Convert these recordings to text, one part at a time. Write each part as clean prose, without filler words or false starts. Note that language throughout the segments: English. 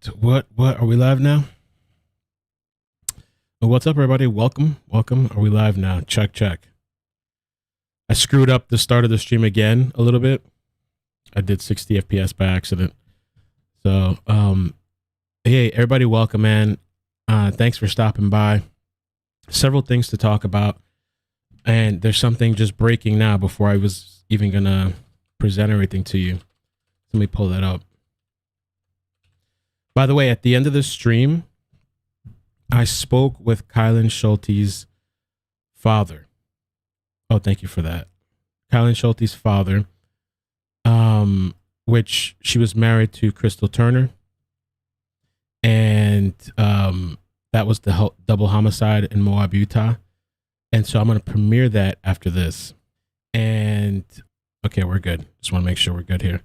What are we live now? Well, what's up, everybody? Welcome. Are we live now? Check. I screwed up the start of the stream again a little bit. I did 60 FPS by accident. So, hey, everybody, welcome, man. Thanks for stopping by. Several things to talk about. And there's something just breaking now before I was even going to present everything to you. Let me pull that up. By the way, at the end of the stream, I spoke with Kylan Schulte's father. Oh, thank you for that. Kylan Schulte's father, which she was married to Crystal Turner. And that was the double homicide in Moab, Utah. And so I'm going to premiere that after this. And okay, we're good. Just want to make sure we're good here.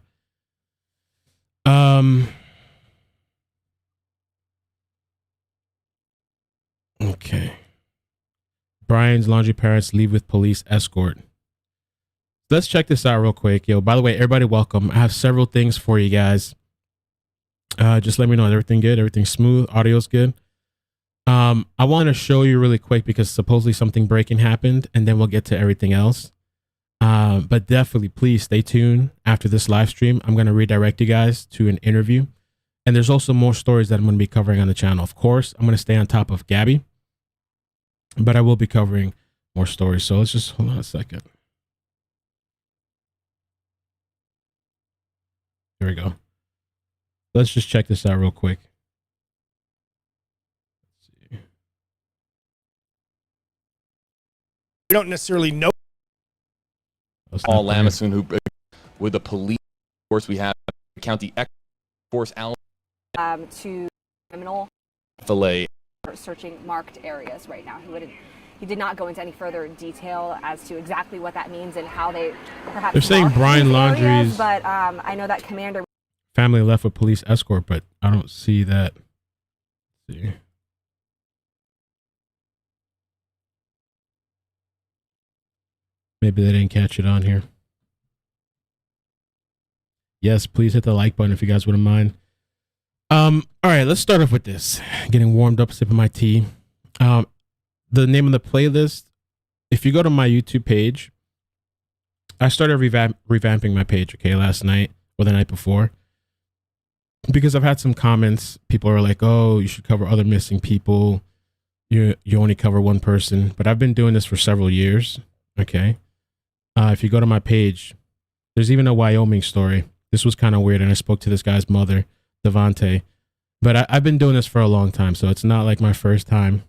Okay. Brian's laundry parents leave with police escort. Let's check this out real quick. Yo, by the way, everybody, welcome. I have several things for you guys. Just let me know. Is everything good? Everything smooth? Audio's good? I want to show you really quick because supposedly something breaking happened, and then we'll get to everything else. But definitely, please stay tuned after this live stream. I'm going to redirect you guys to an interview. And there's also more stories that I'm going to be covering on the channel. Of course, I'm going to stay on top of Gabby, but I will be covering more stories. So let's just hold on a second. Here we go. Let's just check this out real quick. Let's see. We don't necessarily know. Paul Lamison, who with the police force, we have County Force Allen to criminal fillet searching marked areas right now. He did not go into any further detail as to exactly what that means and how they perhaps. They're saying Brian Laundrie's, but I know that Commander family left with police escort, but I don't see that. Let's see. Maybe they didn't catch it on here. Yes, please hit the like button if you guys wouldn't mind. All right, let's start off with this. Getting warmed up, sipping my tea. The name of the playlist, if you go to my YouTube page, I started revamping my page, okay, last night or the night before. Because I've had some comments. People are like, oh, you should cover other missing people. You only cover one person. But I've been doing this for several years, okay? If you go to my page, there's even a Wyoming story. This was kind of weird, and I spoke to this guy's mother, Devante. But I've been doing this for a long time, so it's not like my first time.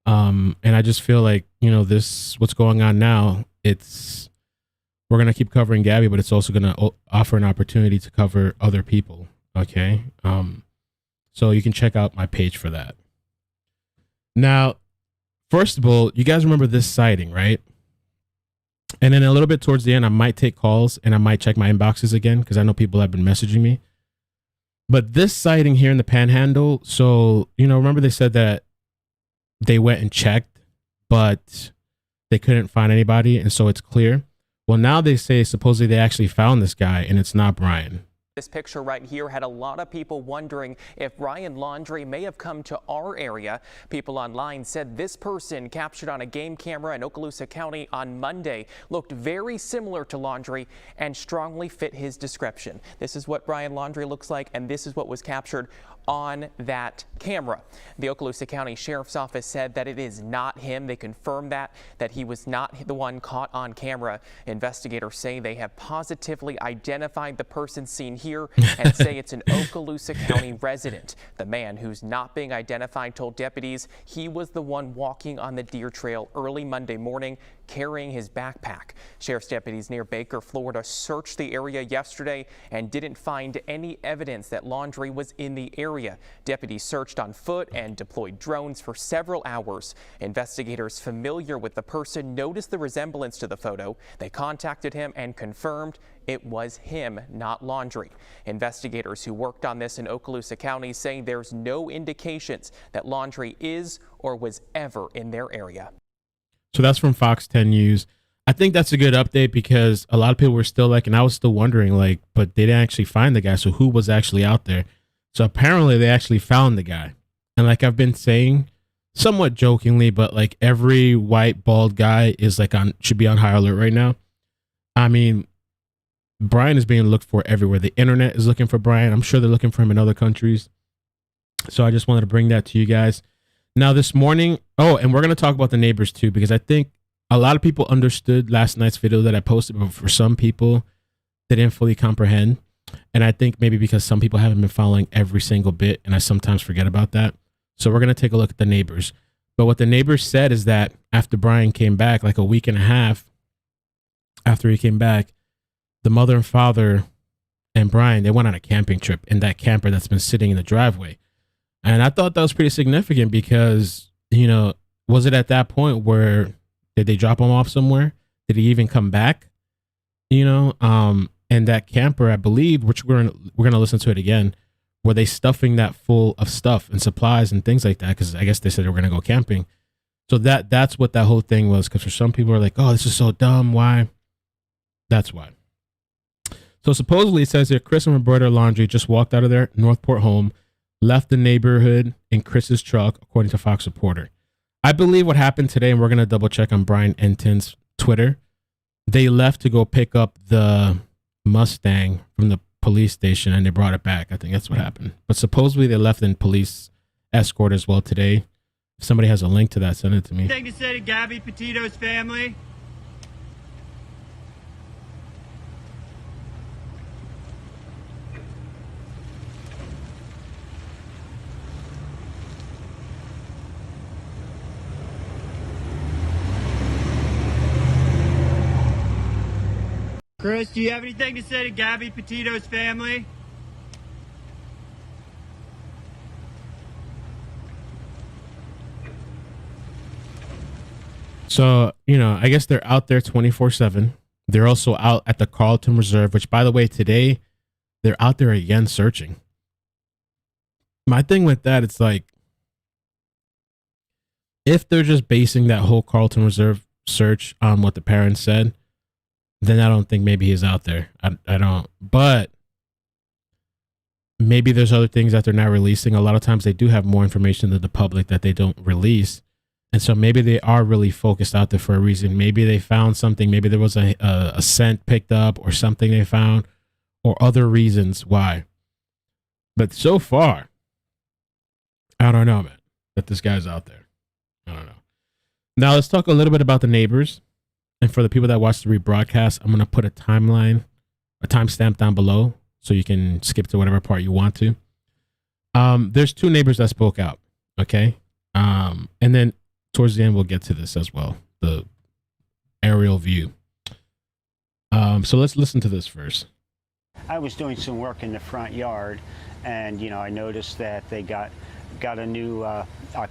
And I just feel like, you know, what's going on now, we're going to keep covering Gabby, but it's also going to offer an opportunity to cover other people, okay? So you can check out my page for that. Now, first of all, you guys remember this sighting, right? And then a little bit towards the end, I might take calls and I might check my inboxes again because I know people have been messaging me. But this sighting here in the Panhandle, so, you know, remember they said that they went and checked, but they couldn't find anybody, and so it's clear. Well, now they say supposedly they actually found this guy, and it's not Brian. This picture right here had a lot of people wondering if Brian Laundrie may have come to our area. People online said this person captured on a game camera in Okaloosa County on Monday looked very similar to Laundrie and strongly fit his description. This is what Brian Laundrie looks like, and this is what was captured on that camera. The Okaloosa County Sheriff's Office said that it is not him. They confirmed that he was not the one caught on camera. Investigators say they have positively identified the person seen here and say it's an Okaloosa County resident. The man who's not being identified told deputies he was the one walking on the deer trail early Monday morning carrying his backpack. Sheriff's deputies near Baker, Florida searched the area yesterday and didn't find any evidence that Laundrie was in the area. Deputies searched on foot and deployed drones for several hours. Investigators familiar with the person noticed the resemblance to the photo. They contacted him and confirmed it was him, not Laundrie. Investigators who worked on this in Okaloosa County say there's no indications that Laundrie is or was ever in their area. So that's from Fox 10 News. I think that's a good update because a lot of people were still like, and I was still wondering, like, but they didn't actually find the guy. So who was actually out there? So apparently they actually found the guy. And like I've been saying, somewhat jokingly, but like every white bald guy is like should be on high alert right now. I mean, Brian is being looked for everywhere. The internet is looking for Brian. I'm sure they're looking for him in other countries. So I just wanted to bring that to you guys. Now this morning, and we're going to talk about the neighbors too, because I think a lot of people understood last night's video that I posted, but for some people, they didn't fully comprehend. And I think maybe because some people haven't been following every single bit, and I sometimes forget about that. So we're going to take a look at the neighbors. But what the neighbors said is that after Brian came back, like a week and a half after he came back, the mother and father and Brian, they went on a camping trip in that camper that's been sitting in the driveway. And I thought that was pretty significant because, you know, was it at that point where did they drop him off somewhere? Did he even come back? You know, and that camper, I believe, which we're gonna listen to it again, were they stuffing that full of stuff and supplies and things like that? Because I guess they said they were gonna go camping. So that's what that whole thing was. Because for some people are like, oh, this is so dumb. Why? That's why. So supposedly it says here, Chris and Roberta Laundrie just walked out of their Northport home, left the neighborhood in Chris's truck, according to Fox reporter. I believe what happened today, and we're gonna double check on Brian Entin's Twitter. They left to go pick up the Mustang from the police station and they brought it back. I think that's what happened. But supposedly they left in police escort as well today. If somebody has a link to that, send it to me. Anything to say to Gabby Petito's family? Chris, do you have anything to say to Gabby Petito's family? So, you know, I guess they're out there 24/7. They're also out at the Carlton Reserve, which, by the way, today they're out there again searching. My thing with that, it's like, if they're just basing that whole Carlton Reserve search on what the parents said, then I don't think maybe he's out there. I don't. But maybe there's other things that they're not releasing. A lot of times they do have more information to the public that they don't release. And so maybe they are really focused out there for a reason. Maybe they found something. Maybe there was a scent picked up or something they found or other reasons why. But so far, I don't know, man, that this guy's out there. I don't know. Now let's talk a little bit about the neighbors. And for the people that watch the rebroadcast, I'm going to put a timestamp down below so you can skip to whatever part you want to. There's two neighbors that spoke out, okay? And then towards the end, we'll get to this as well, the aerial view. So let's listen to this first. I was doing some work in the front yard, and, you know, I noticed that they got a new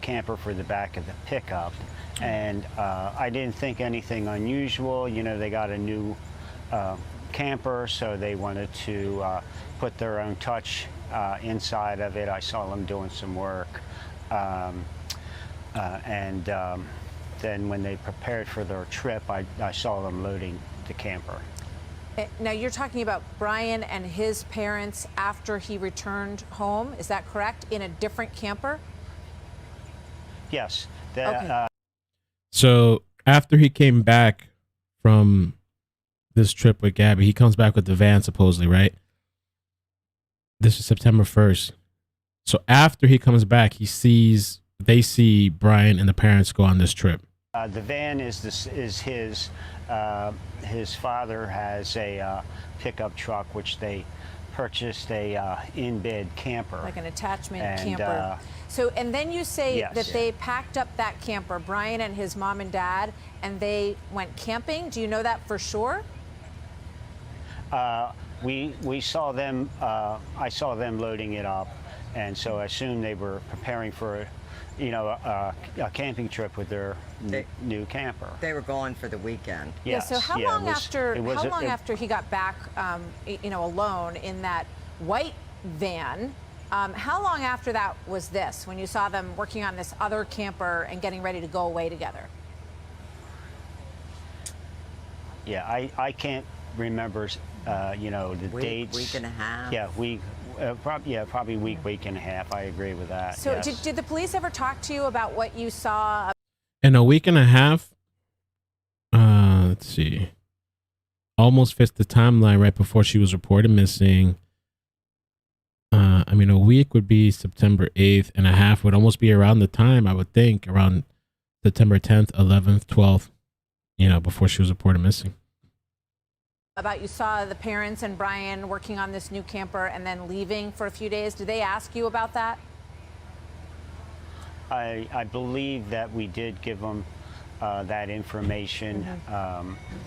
camper for the back of the pickup. And I didn't think anything unusual. You know, they got a new camper, so they wanted to put their own touch inside of it. I saw them doing some work. Then when they prepared for their trip, I saw them loading the camper. Now, you're talking about Brian and his parents after he returned home. Is that correct? In a different camper? Yes. Okay. So after he came back from this trip with Gabby, he comes back with the van, supposedly, right? This is September 1st. So after he comes back, they see Brian and the parents go on this trip. The van is his. His father has a pickup truck, which they purchased a in-bed camper. Like an attachment camper. And then you say yes, that they packed up that camper, Brian and his mom and dad, and they went camping. Do you know that for sure? We saw them. I saw them loading it up, and so I assumed they were preparing for, a camping trip with their new camper. They were gone for the weekend. Yes, yeah. So how long after he got back, alone in that white van? How long after that was this, when you saw them working on this other camper and getting ready to go away together? Yeah, I can't remember, the dates. Week and a half. Yeah, probably week and a half. I agree with that. So yes. did the police ever talk to you about what you saw? In a week and a half, let's see, almost fits the timeline right before she was reported missing. I mean, a week would be September 8th, and a half would almost be around the time, I would think, around September 10th, 11th, 12th, before she was reported missing. About you saw the parents and Brian working on this new camper and then leaving for a few days. Did they ask you about that? I believe that we did give them that information.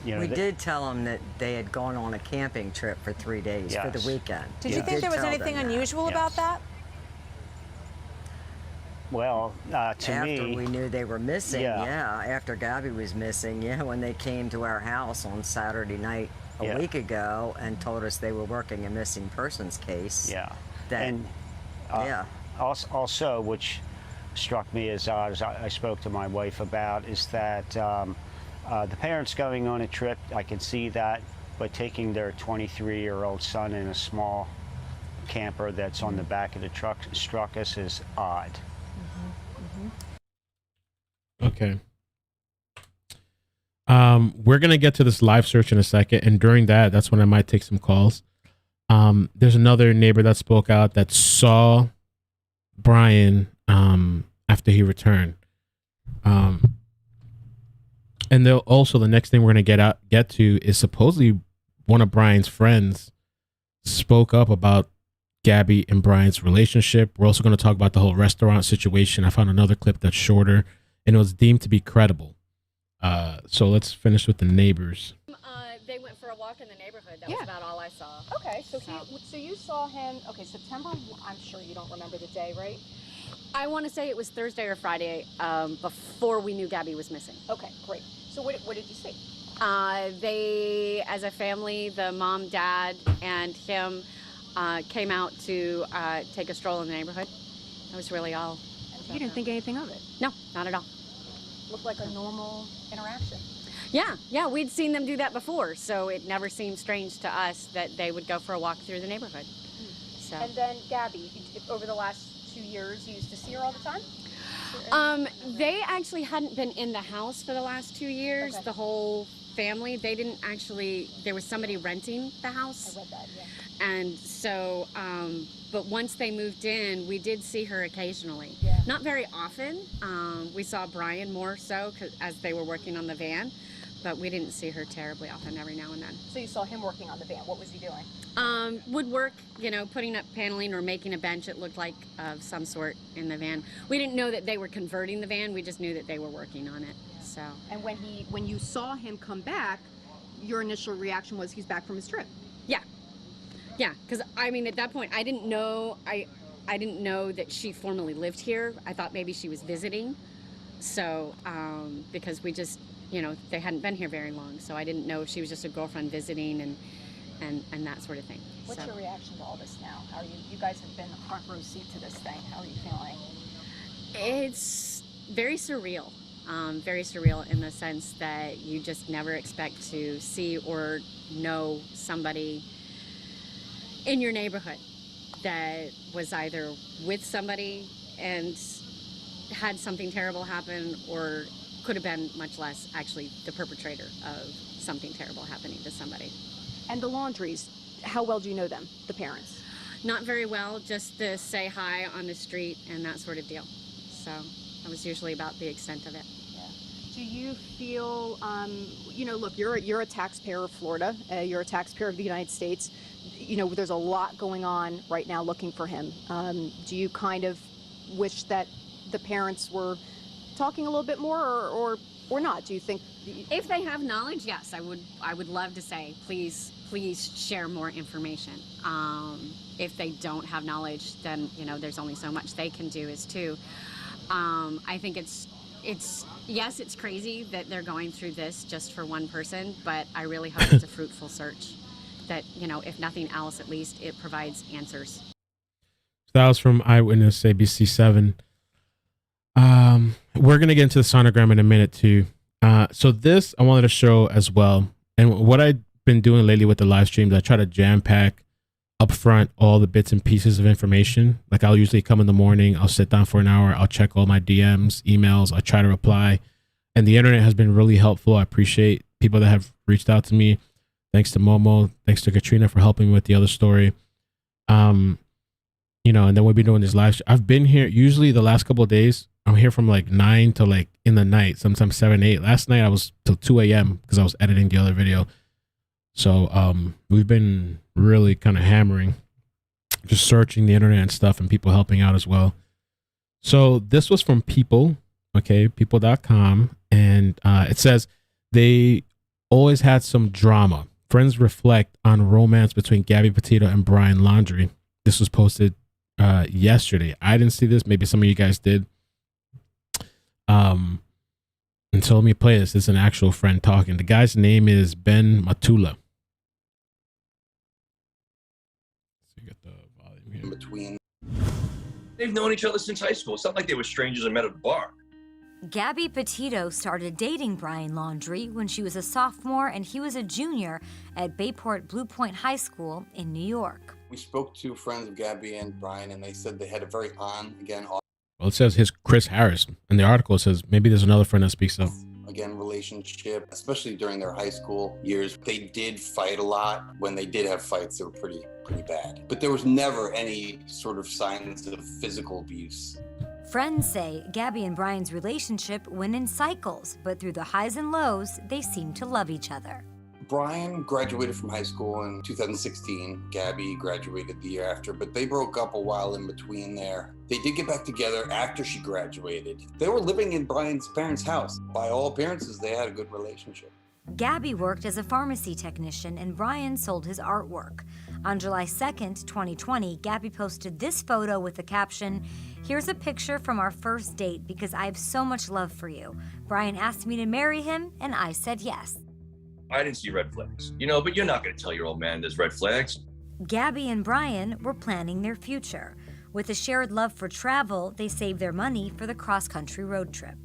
We did tell them that they had gone on a camping trip for 3 days for the weekend. Did you think there was anything unusual about that? Well, to me... After we knew they were missing, after Gabby was missing, when they came to our house on Saturday night a week ago and told us they were working a missing persons case. Also, which struck me as odd, as I spoke to my wife about, is that the parents going on a trip, I can see that, but taking their 23-year-old son in a small camper that's on the back of the truck struck us as odd. Okay. We're going to get to this live search in a second, and during that's when I might take some calls. There's another neighbor that spoke out that saw Brian after he returned. And they'll also, the next thing we're going to get to is supposedly one of Brian's friends spoke up about Gabby and Brian's relationship. We're also going to talk about the whole restaurant situation. I found another clip that's shorter, and it was deemed to be credible. So let's finish with the neighbors. They went for a walk in the neighborhood. That was about all I saw. Okay, so you saw him. Okay, September. I'm sure you don't remember the day, right? I want to say it was Thursday or Friday before we knew Gabby was missing. Okay, great. So what did you see? They, as a family, the mom, dad, and him came out to take a stroll in the neighborhood. That was really all. You didn't think anything of it? No, not at all. Looked like a normal interaction. Yeah, we'd seen them do that before, so it never seemed strange to us that they would go for a walk through the neighborhood. So. And then Gabby, over the last 2 years, you used to see her all the time? They actually hadn't been in the house for the last 2 years. Okay. The whole family, they didn't actually, there was somebody renting the house. I read that, yeah. And so, but once they moved in, we did see her occasionally. Yeah. Not very often. We saw Brian more so as they were working on the van, but we didn't see her terribly often, every now and then. So you saw him working on the van. What was he doing? Woodwork, putting up paneling or making a bench, it looked like, of some sort in the van. We didn't know that they were converting the van. We just knew that they were working on it. So. And when you saw him come back, your initial reaction was he's back from his trip? Yeah, because I mean, at that point, I didn't know that she formally lived here. I thought maybe she was visiting. So, because we just, they hadn't been here very long, so I didn't know if she was just a girlfriend visiting and that sort of thing. What's your reaction to all this now? How are you? You guys have been the front row seat to this thing. How are you feeling? It's very surreal. Very surreal in the sense that you just never expect to see or know somebody in your neighborhood that was either with somebody and had something terrible happen, or could have been, much less, actually the perpetrator of something terrible happening to somebody. And the Laundries, how well do you know them, the parents? Not very well, just to say hi on the street and that sort of deal. So that was usually about the extent of it. Do you feel, look, you're a taxpayer of Florida, you're a taxpayer of the United States. There's a lot going on right now looking for him. Do you kind of wish that the parents were talking a little bit more or not? Do you think? If they have knowledge, yes, I would love to say, please share more information. If they don't have knowledge, then, there's only so much they can do as too. I think yes, it's crazy that they're going through this just for one person, but I really hope it's a fruitful search. That, if nothing else, at least it provides answers. That was from Eyewitness ABC 7. We're going to get into the sonogram in a minute too. So this I wanted to show as well. And what I've been doing lately with the live streams, I try to jam pack upfront all the bits and pieces of information. Like I'll usually come in the morning, I'll sit down for an hour, I'll check all my DMs, emails, I try to reply. And the internet has been really helpful. I appreciate people that have reached out to me. Thanks to Momo, thanks to Katrina for helping me with the other story. You know, and then we'll be doing this live. I've been here usually the last couple of days. I'm here from like 9 to like in the night, sometimes 7, 8. Last night I was till 2 a.m. because I was editing the other video. So we've been really kind of hammering, just searching the internet and stuff, and people helping out as well. So this was from People, okay, people.com, and it says they always had some drama. Friends reflect on romance between Gabby Petito and Brian Laundrie. This was posted yesterday. I didn't see this. Maybe some of you guys did. And so let me play this. It's an actual friend talking. The guy's name is Ben Matula. So you get the volume here. Between, they've known each other since high school. It's not like they were strangers and met at a bar. Gabby Petito started dating Brian Laundrie when she was a sophomore and he was a junior at Bayport Blue Point High School in New York. We spoke to friends of Gabby and Brian, and they said they had a very off. Well, it says his Chris Harris. And the article says maybe there's another friend that speaks up. Again, relationship, especially during their high school years. They did fight a lot. When they did have fights, they were pretty bad. But there was never any sort of signs of physical abuse. Friends say Gabby and Brian's relationship went in cycles, but through the highs and lows, they seemed to love each other. Brian graduated from high school in 2016. Gabby graduated the year after, but they broke up a while in between there. They did get back together after she graduated. They were living in Brian's parents' house. By all appearances, they had a good relationship. Gabby worked as a pharmacy technician and Brian sold his artwork. On July 2nd, 2020, Gabby posted this photo with the caption, "Here's a picture from our first date because I have so much love for you. Brian asked me to marry him and I said yes." I didn't see red flags, you know, but you're not going to tell your old man there's red flags. Gabby and Brian were planning their future. With a shared love for travel, they saved their money for the cross-country road trip.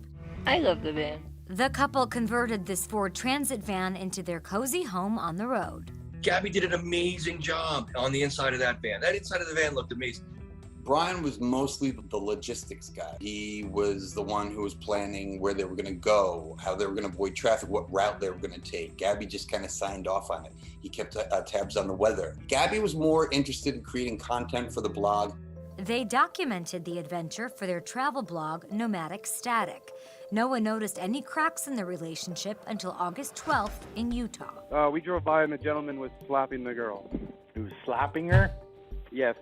I love the van. The couple converted this Ford Transit van into their cozy home on the road. Gabby did an amazing job on the inside of that van. That inside of the van looked amazing. Brian was mostly the logistics guy. He was the one who was planning where they were going to go, how they were going to avoid traffic, what route they were going to take. Gabby just kind of signed off on it. He kept tabs on the weather. Gabby was more interested in creating content for the blog. They documented the adventure for their travel blog, Nomadic Statik. No one noticed any cracks in the relationship until August 12th in Utah. We drove by and the gentleman was slapping the girl. He was slapping her? Yes.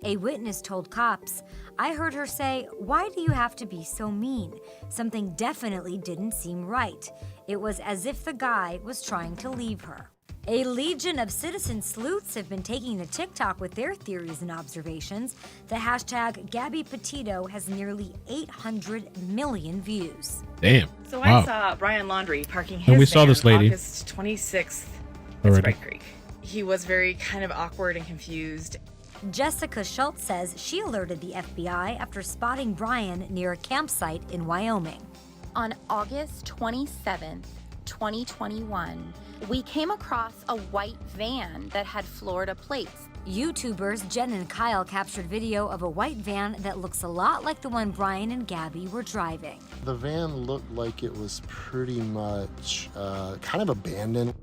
A witness told cops, "I heard her say, 'Why do you have to be so mean?' Something definitely didn't seem right. It was as if the guy was trying to leave her." A legion of citizen sleuths have been taking to TikTok with their theories and observations. The hashtag Gabby Petito has nearly 800 million views. Damn. So wow. I saw Brian Laundrie parking his and we saw van this lady August 26th at Sprite Creek. He was very kind of awkward and confused. Jessica Schultz says she alerted the FBI after spotting Brian near a campsite in Wyoming. On August 27th, 2021, we came across a white van that had Florida plates. YouTubers Jen and Kyle captured video of a white van that looks a lot like the one Brian and Gabby were driving. The van looked like it was pretty much kind of abandoned.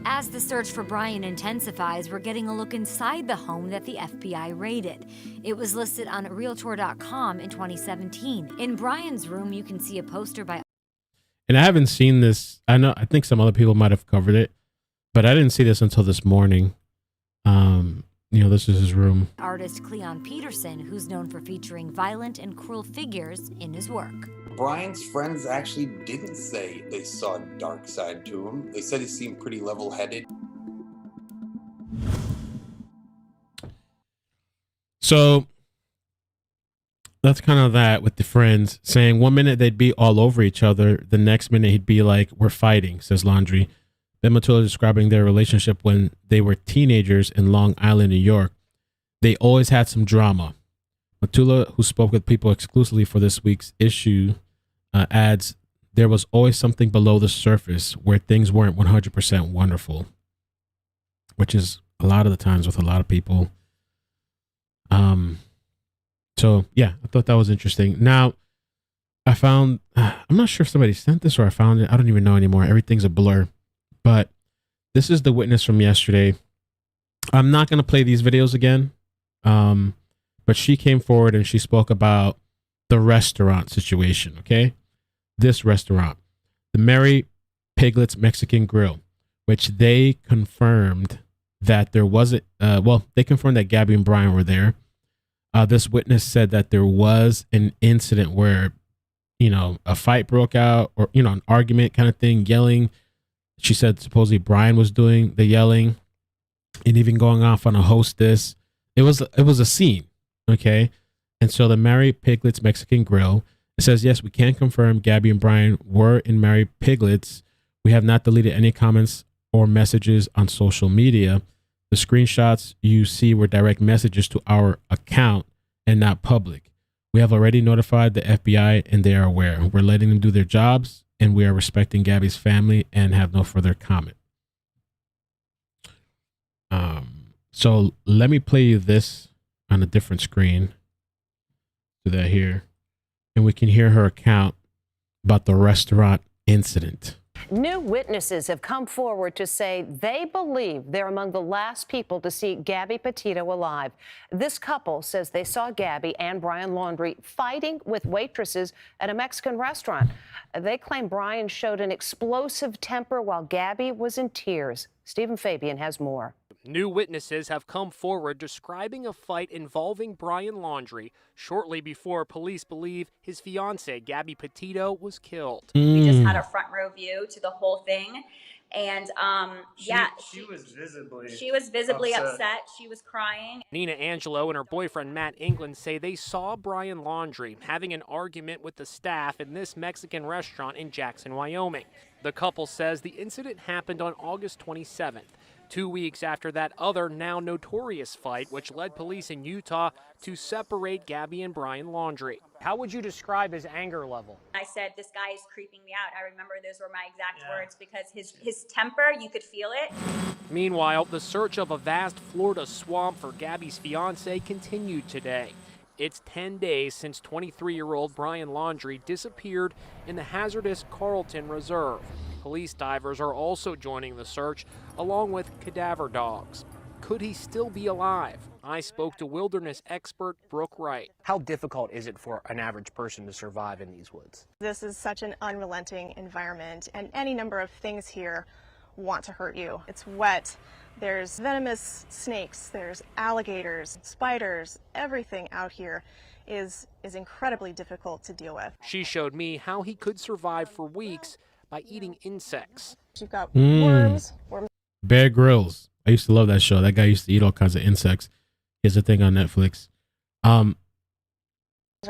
As the search for Brian intensifies, we're getting a look inside the home that the FBI raided. It was listed on Realtor.com in 2017. In Brian's room, you can see a poster by... And I haven't seen this. I think some other people might have covered it, but I didn't see this until this morning. You know, this is his room. Artist Cleon Peterson, who's known for featuring violent and cruel figures in his work. Brian's friends actually didn't say they saw a dark side to him. They said he seemed pretty level-headed. So that's kind of that with the friends saying 1 minute they'd be all over each other. The next minute he'd be like, "We're fighting," says Laundrie. Ben Matula describing their relationship when they were teenagers in Long Island, New York. They always had some drama. Matula, who spoke with People exclusively for this week's issue, adds, "There was always something below the surface where things weren't 100% wonderful," which is a lot of the times with a lot of people. So yeah, I thought that was interesting. Now, I found, I'm not sure if somebody sent this or I found it. I don't even know anymore. Everything's a blur. But this is the witness from yesterday. I'm not going to play these videos again. But she came forward and she spoke about the restaurant situation, okay? This restaurant, the Mary Piglet's Mexican Grill, which they confirmed that there wasn't, they confirmed that Gabby and Brian were there. This witness said that there was an incident where, a fight broke out or, an argument kind of thing, yelling. She said supposedly Brian was doing the yelling and even going off on a hostess. It was a scene, okay? And so the Mary Piglet's Mexican Grill, it says, yes, we can confirm Gabby and Brian were in Mary Piglet's. We have not deleted any comments or messages on social media. The screenshots you see were direct messages to our account and not public. We have already notified the FBI and they are aware. We're letting them do their jobs and we are respecting Gabby's family and have no further comment. So let me play you this on a different screen. Do that here. And we can hear her account about the restaurant incident. New witnesses have come forward to say they believe they're among the last people to see Gabby Petito alive. This couple says they saw Gabby and Brian Laundrie fighting with waitresses at a Mexican restaurant. They claim Brian showed an explosive temper while Gabby was in tears. Stephen Fabian has more. New witnesses have come forward describing a fight involving Brian Laundrie shortly before police believe his fiancée, Gabby Petito, was killed. We just had a front row view to the whole thing. And she was visibly upset. She was crying. Nina Angelo and her boyfriend Matt England say they saw Brian Laundrie having an argument with the staff in this Mexican restaurant in Jackson, Wyoming. The couple says the incident happened on August 27th. 2 weeks after that other now notorious fight, which led police in Utah to separate Gabby and Brian Laundrie. How would you describe his anger level? I said, this guy is creeping me out. I remember those were my exact words because his temper, you could feel it. Meanwhile, the search of a vast Florida swamp for Gabby's fiancé continued today. It's 10 days since 23-year-old Brian Laundrie disappeared in the hazardous Carlton Reserve. Police divers are also joining the search, along with cadaver dogs. Could he still be alive? I spoke to wilderness expert Brooke Wright. How difficult is it for an average person to survive in these woods? This is such an unrelenting environment, and any number of things here want to hurt you. It's wet. There's venomous snakes, there's alligators, spiders. Everything out here is incredibly difficult to deal with. She showed me how he could survive for weeks by eating insects. You've got worms. Bear Grylls. I used to love that show. That guy used to eat all kinds of insects. Here's a thing on Netflix. Are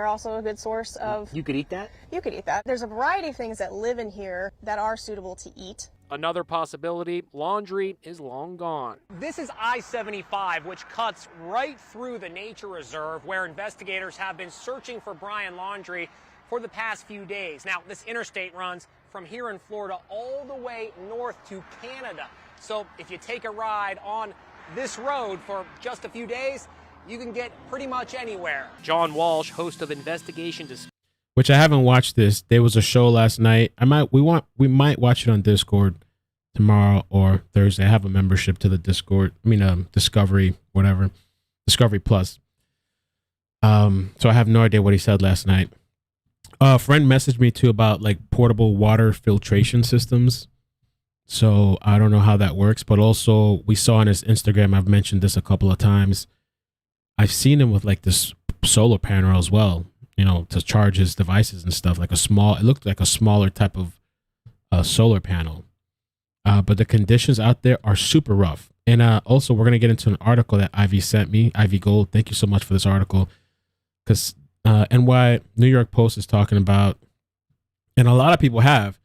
also a good source of... You could eat that? You could eat that. There's a variety of things that live in here that are suitable to eat. Another possibility, Laundrie is long gone. This is I-75, which cuts right through the nature reserve where investigators have been searching for Brian Laundrie for the past few days. Now, this interstate runs from here in Florida all the way north to Canada. So if you take a ride on this road for just a few days, you can get pretty much anywhere. John Walsh, host of Investigation Discovery. Which I haven't watched this. There was a show last night. We might watch it on Discord tomorrow or Thursday. I have a membership to the Discord. Discovery, whatever. Discovery Plus. So I have no idea what he said last night. A friend messaged me too about like portable water filtration systems. So I don't know how that works, but also we saw on his Instagram, I've mentioned this a couple of times. I've seen him with like this solar panel as well, to charge his devices and stuff. It looked like a smaller type of solar panel. But the conditions out there are super rough. And also we're going to get into an article that Ivy sent me. Ivy Gold, thank you so much for this article. Because NY New York Post is talking about, and a lot of people have,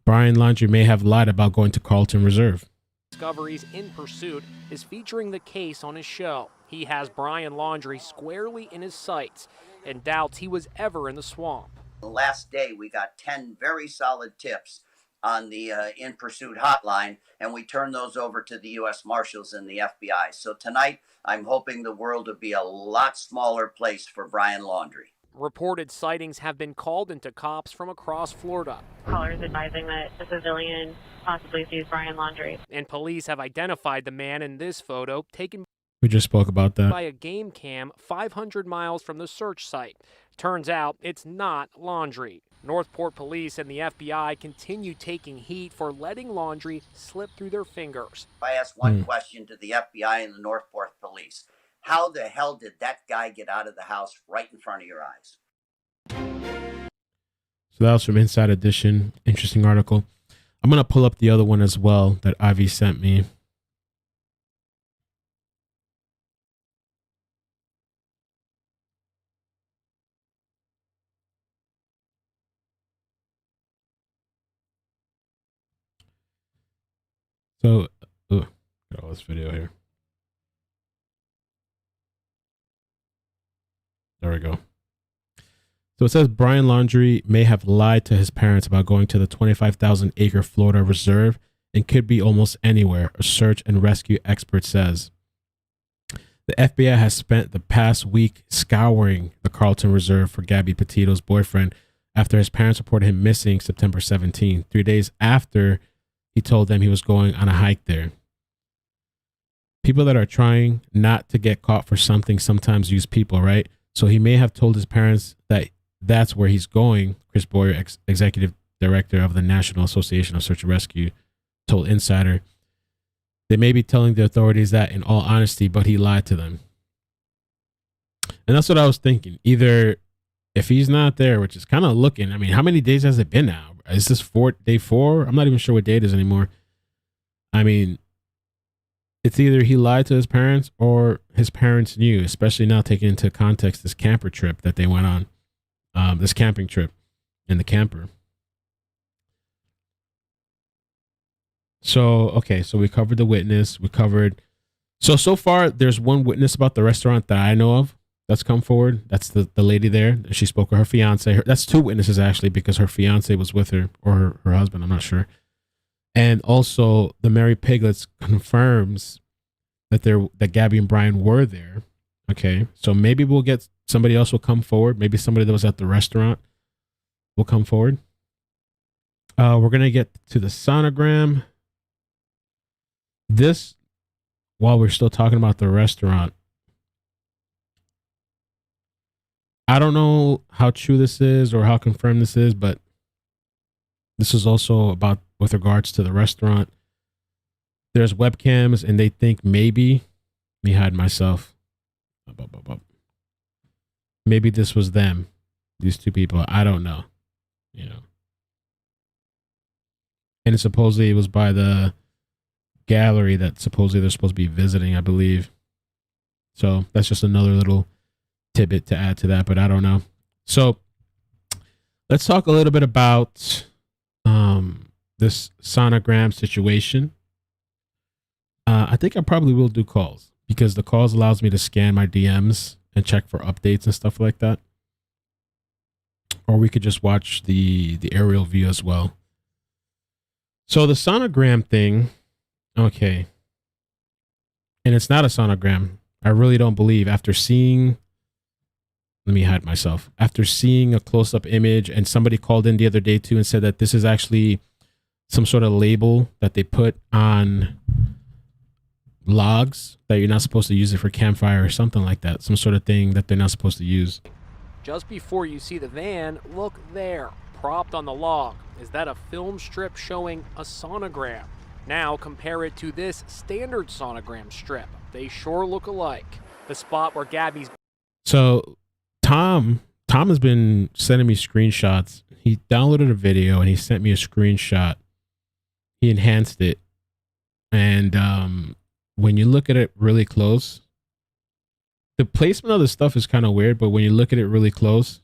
Brian Laundrie may have lied about going to Carlton Reserve. Discovery's In Pursuit is featuring the case on his show. He has Brian Laundrie squarely in his sights and doubts he was ever in the swamp. The last day we got 10 very solid tips on the In Pursuit hotline, and we turned those over to the U.S. Marshals and the FBI. So tonight, I'm hoping the world will be a lot smaller place for Brian Laundrie. Reported sightings have been called into cops from across Florida. Callers advising that a civilian possibly sees Brian Laundrie. And police have identified the man in this photo taken We just spoke about that. by a game cam 500 miles from the search site. Turns out it's not Laundrie. Northport police and the FBI continue taking heat for letting Laundrie slip through their fingers. I asked one question to the FBI and the Northport police. How the hell did that guy get out of the house right in front of your eyes? So that was from Inside Edition. Interesting article. I'm going to pull up the other one as well that Ivy sent me. So, got all this video here. There we go. So it says Brian Laundrie may have lied to his parents about going to the 25,000-acre Florida reserve and could be almost anywhere, a search and rescue expert says. The FBI has spent the past week scouring the Carlton Reserve for Gabby Petito's boyfriend after his parents reported him missing September 17, 3 days after he told them he was going on a hike there. People that are trying not to get caught for something sometimes use people, right? So he may have told his parents that that's where he's going. Chris Boyer, executive director of the National Association of Search and Rescue, told Insider. They may be telling the authorities that in all honesty, but he lied to them. And that's what I was thinking. Either if he's not there, which is kind of looking, I mean, how many days has it been now? Is this day 4? I'm not even sure what day it is anymore. I mean, it's either he lied to his parents or his parents knew, especially now taking into context this camper trip that they went on, this camping trip in the camper. So, okay, so we covered the witness. We covered. So far, there's one witness about the restaurant that I know of that's come forward. That's the lady there. She spoke with her fiance. That's 2 witnesses, actually, because her fiance was with her, or her husband, I'm not sure. And also, the Mary Piglets confirms that Gabby and Brian were there. Okay, so maybe we'll get somebody else will come forward. Maybe somebody that was at the restaurant will come forward. We're gonna get to the sonogram. This, while we're still talking about the restaurant, I don't know how true this is or how confirmed this is, but this is also about with regards to the restaurant. There's webcams, and they think maybe, let me hide myself. Maybe this was them, these 2 people. I don't know, you know. And supposedly it was by the gallery that supposedly they're supposed to be visiting, I believe. So that's just another little tidbit to add to that, but I don't know. So let's talk a little bit about this sonogram situation. I think I probably will do calls because the calls allows me to scan my DMs and check for updates and stuff like that. Or we could just watch the aerial view as well. So the sonogram thing, okay. And it's not a sonogram. I really don't believe after seeing, let me hide myself. After seeing a close-up image, and somebody called in the other day too and said that this is actually some sort of label that they put on logs that you're not supposed to use it for campfire or something like that. Some sort of thing that they're not supposed to use. Just before you see the van, look there, propped on the log. Is that a film strip showing a sonogram? Now compare it to this standard sonogram strip. They sure look alike. The spot where Gabby's... So Tom has been sending me screenshots. He downloaded a video and he sent me a screenshot. He enhanced it. And when you look at it really close, the placement of the stuff is kind of weird, but when you look at it really close,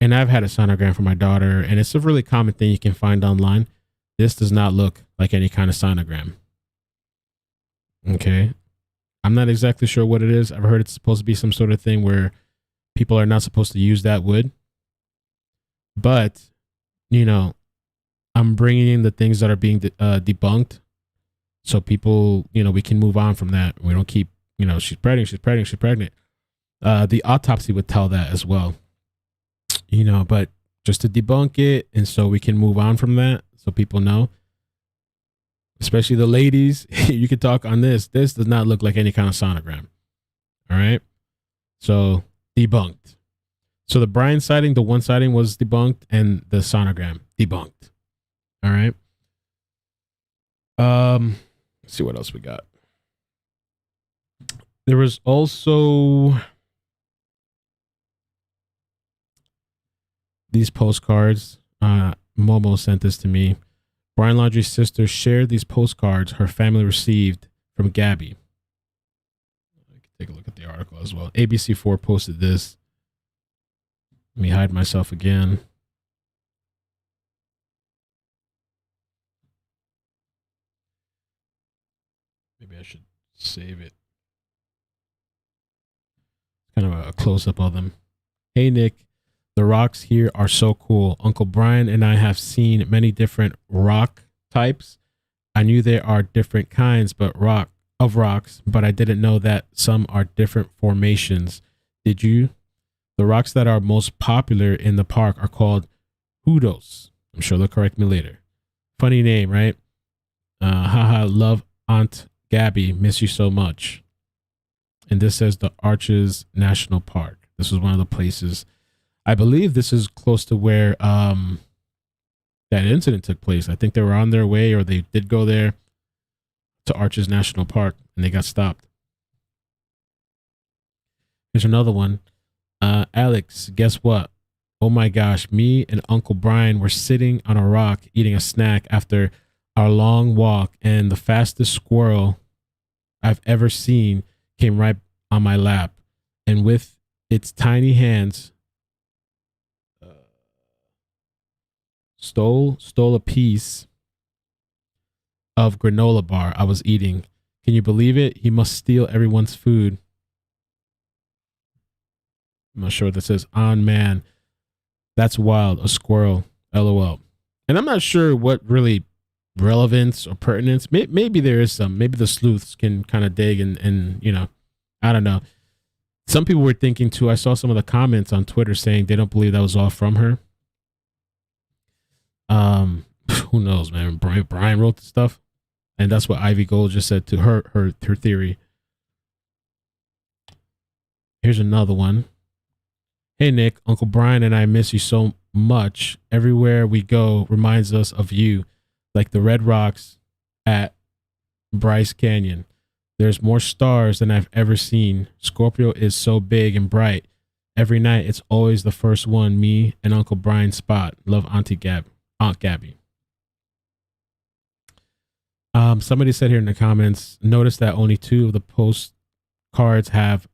and I've had a sonogram for my daughter, and it's a really common thing you can find online. This does not look like any kind of sonogram. Okay. I'm not exactly sure what it is. I've heard it's supposed to be some sort of thing where people are not supposed to use that wood. But, you know, I'm bringing in the things that are being debunked, so people, we can move on from that. We don't keep, she's pregnant. The autopsy would tell that as well, but just to debunk it, and so we can move on from that, so people know. Especially the ladies, you could talk on this. This does not look like any kind of sonogram. All right, so debunked. So the Brian sighting, the one sighting was debunked, and the sonogram debunked. All right. Let's see what else we got. There was also these postcards. Momo sent this to me. Brian Laundrie's sister shared these postcards her family received from Gabby. I can take a look at the article as well. ABC4 posted this. Let me hide myself again. Maybe I should save it. Kind of a close-up of them. Hey, Nick. The rocks here are so cool. Uncle Brian and I have seen many different rock types. I knew there are different kinds of rocks, but I didn't know that some are different formations. Did you? The rocks that are most popular in the park are called hoodos. I'm sure they'll correct me later. Funny name, right? Haha, love Aunt Gabby, miss you so much. And this says the Arches National Park. This is one of the places. I believe this is close to where that incident took place. I think they were on their way, or they did go there to Arches National Park, and they got stopped. Here's another one. Alex, guess what? Oh my gosh, me and Uncle Brian were sitting on a rock eating a snack after our long walk, and the fastest squirrel I've ever seen came right on my lap, and with its tiny hands stole a piece of granola bar I was eating. Can you believe it? He must steal everyone's food. I'm not sure what this says. On man, that's wild. A squirrel. LOL. And I'm not sure what really relevance or pertinence. Maybe there is some. Maybe the sleuths can kind of dig and I don't know. Some people were thinking too. I saw some of the comments on Twitter saying they don't believe that was all from her. Who knows, man? Brian wrote the stuff, and that's what Ivy Gold just said to her theory. Here's another one. Hey Nick, Uncle Brian and I miss you so much. Everywhere we go reminds us of you, like the red rocks at Bryce Canyon. There's more stars than I've ever seen. Scorpio is so big and bright. Every night it's always the first one me and Uncle Brian spot. Love Aunt Gabby. Somebody said here in the comments, notice that only 2 of the postcards have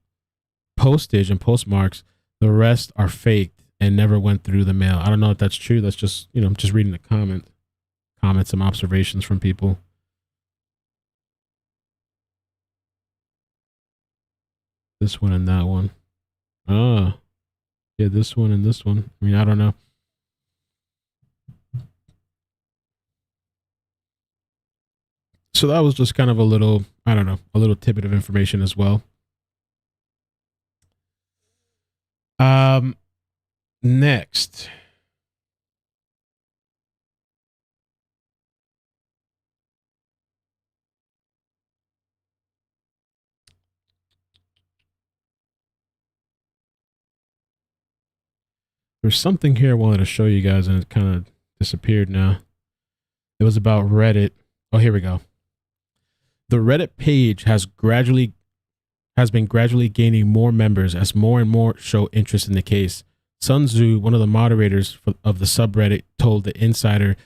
postage and postmarks. The rest are faked and never went through the mail. I don't know if that's true. That's just, just reading the comments, some observations from people. This one and that one. Yeah, this one and this one. I mean, I don't know. So that was just kind of a little, I don't know, a little tidbit of information as well. Next. There's something here I wanted to show you guys, and it kind of disappeared now. It was about Reddit. Oh, here we go. The Reddit page has been gradually gaining more members as more and more show interest in the case. Sun Tzu, one of the moderators of the subreddit, told the Insider,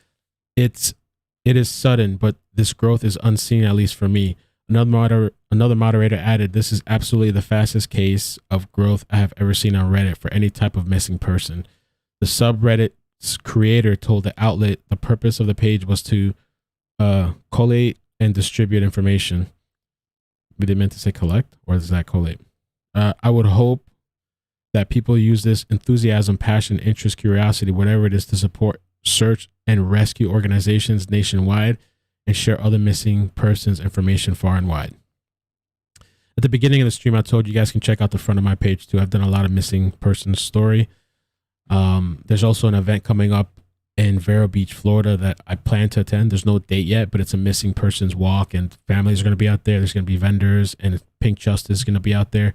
"It is sudden, but this growth is unseen, at least for me." Another moderator added, "This is absolutely the fastest case of growth I have ever seen on Reddit for any type of missing person." The subreddit's creator told the outlet the purpose of the page was to collate and distribute information. Maybe they meant to say collect, or is that collate? I would hope that people use this enthusiasm, passion, interest, curiosity, whatever it is, to support search and rescue organizations nationwide and share other missing persons information far and wide. At the beginning of the stream, I told you guys can check out the front of my page too. I've done a lot of missing persons story. There's also an event coming up in Vero Beach, Florida that I plan to attend. There's no date yet, but it's a missing persons walk and families are going to be out there. There's going to be vendors and Pink Justice is going to be out there.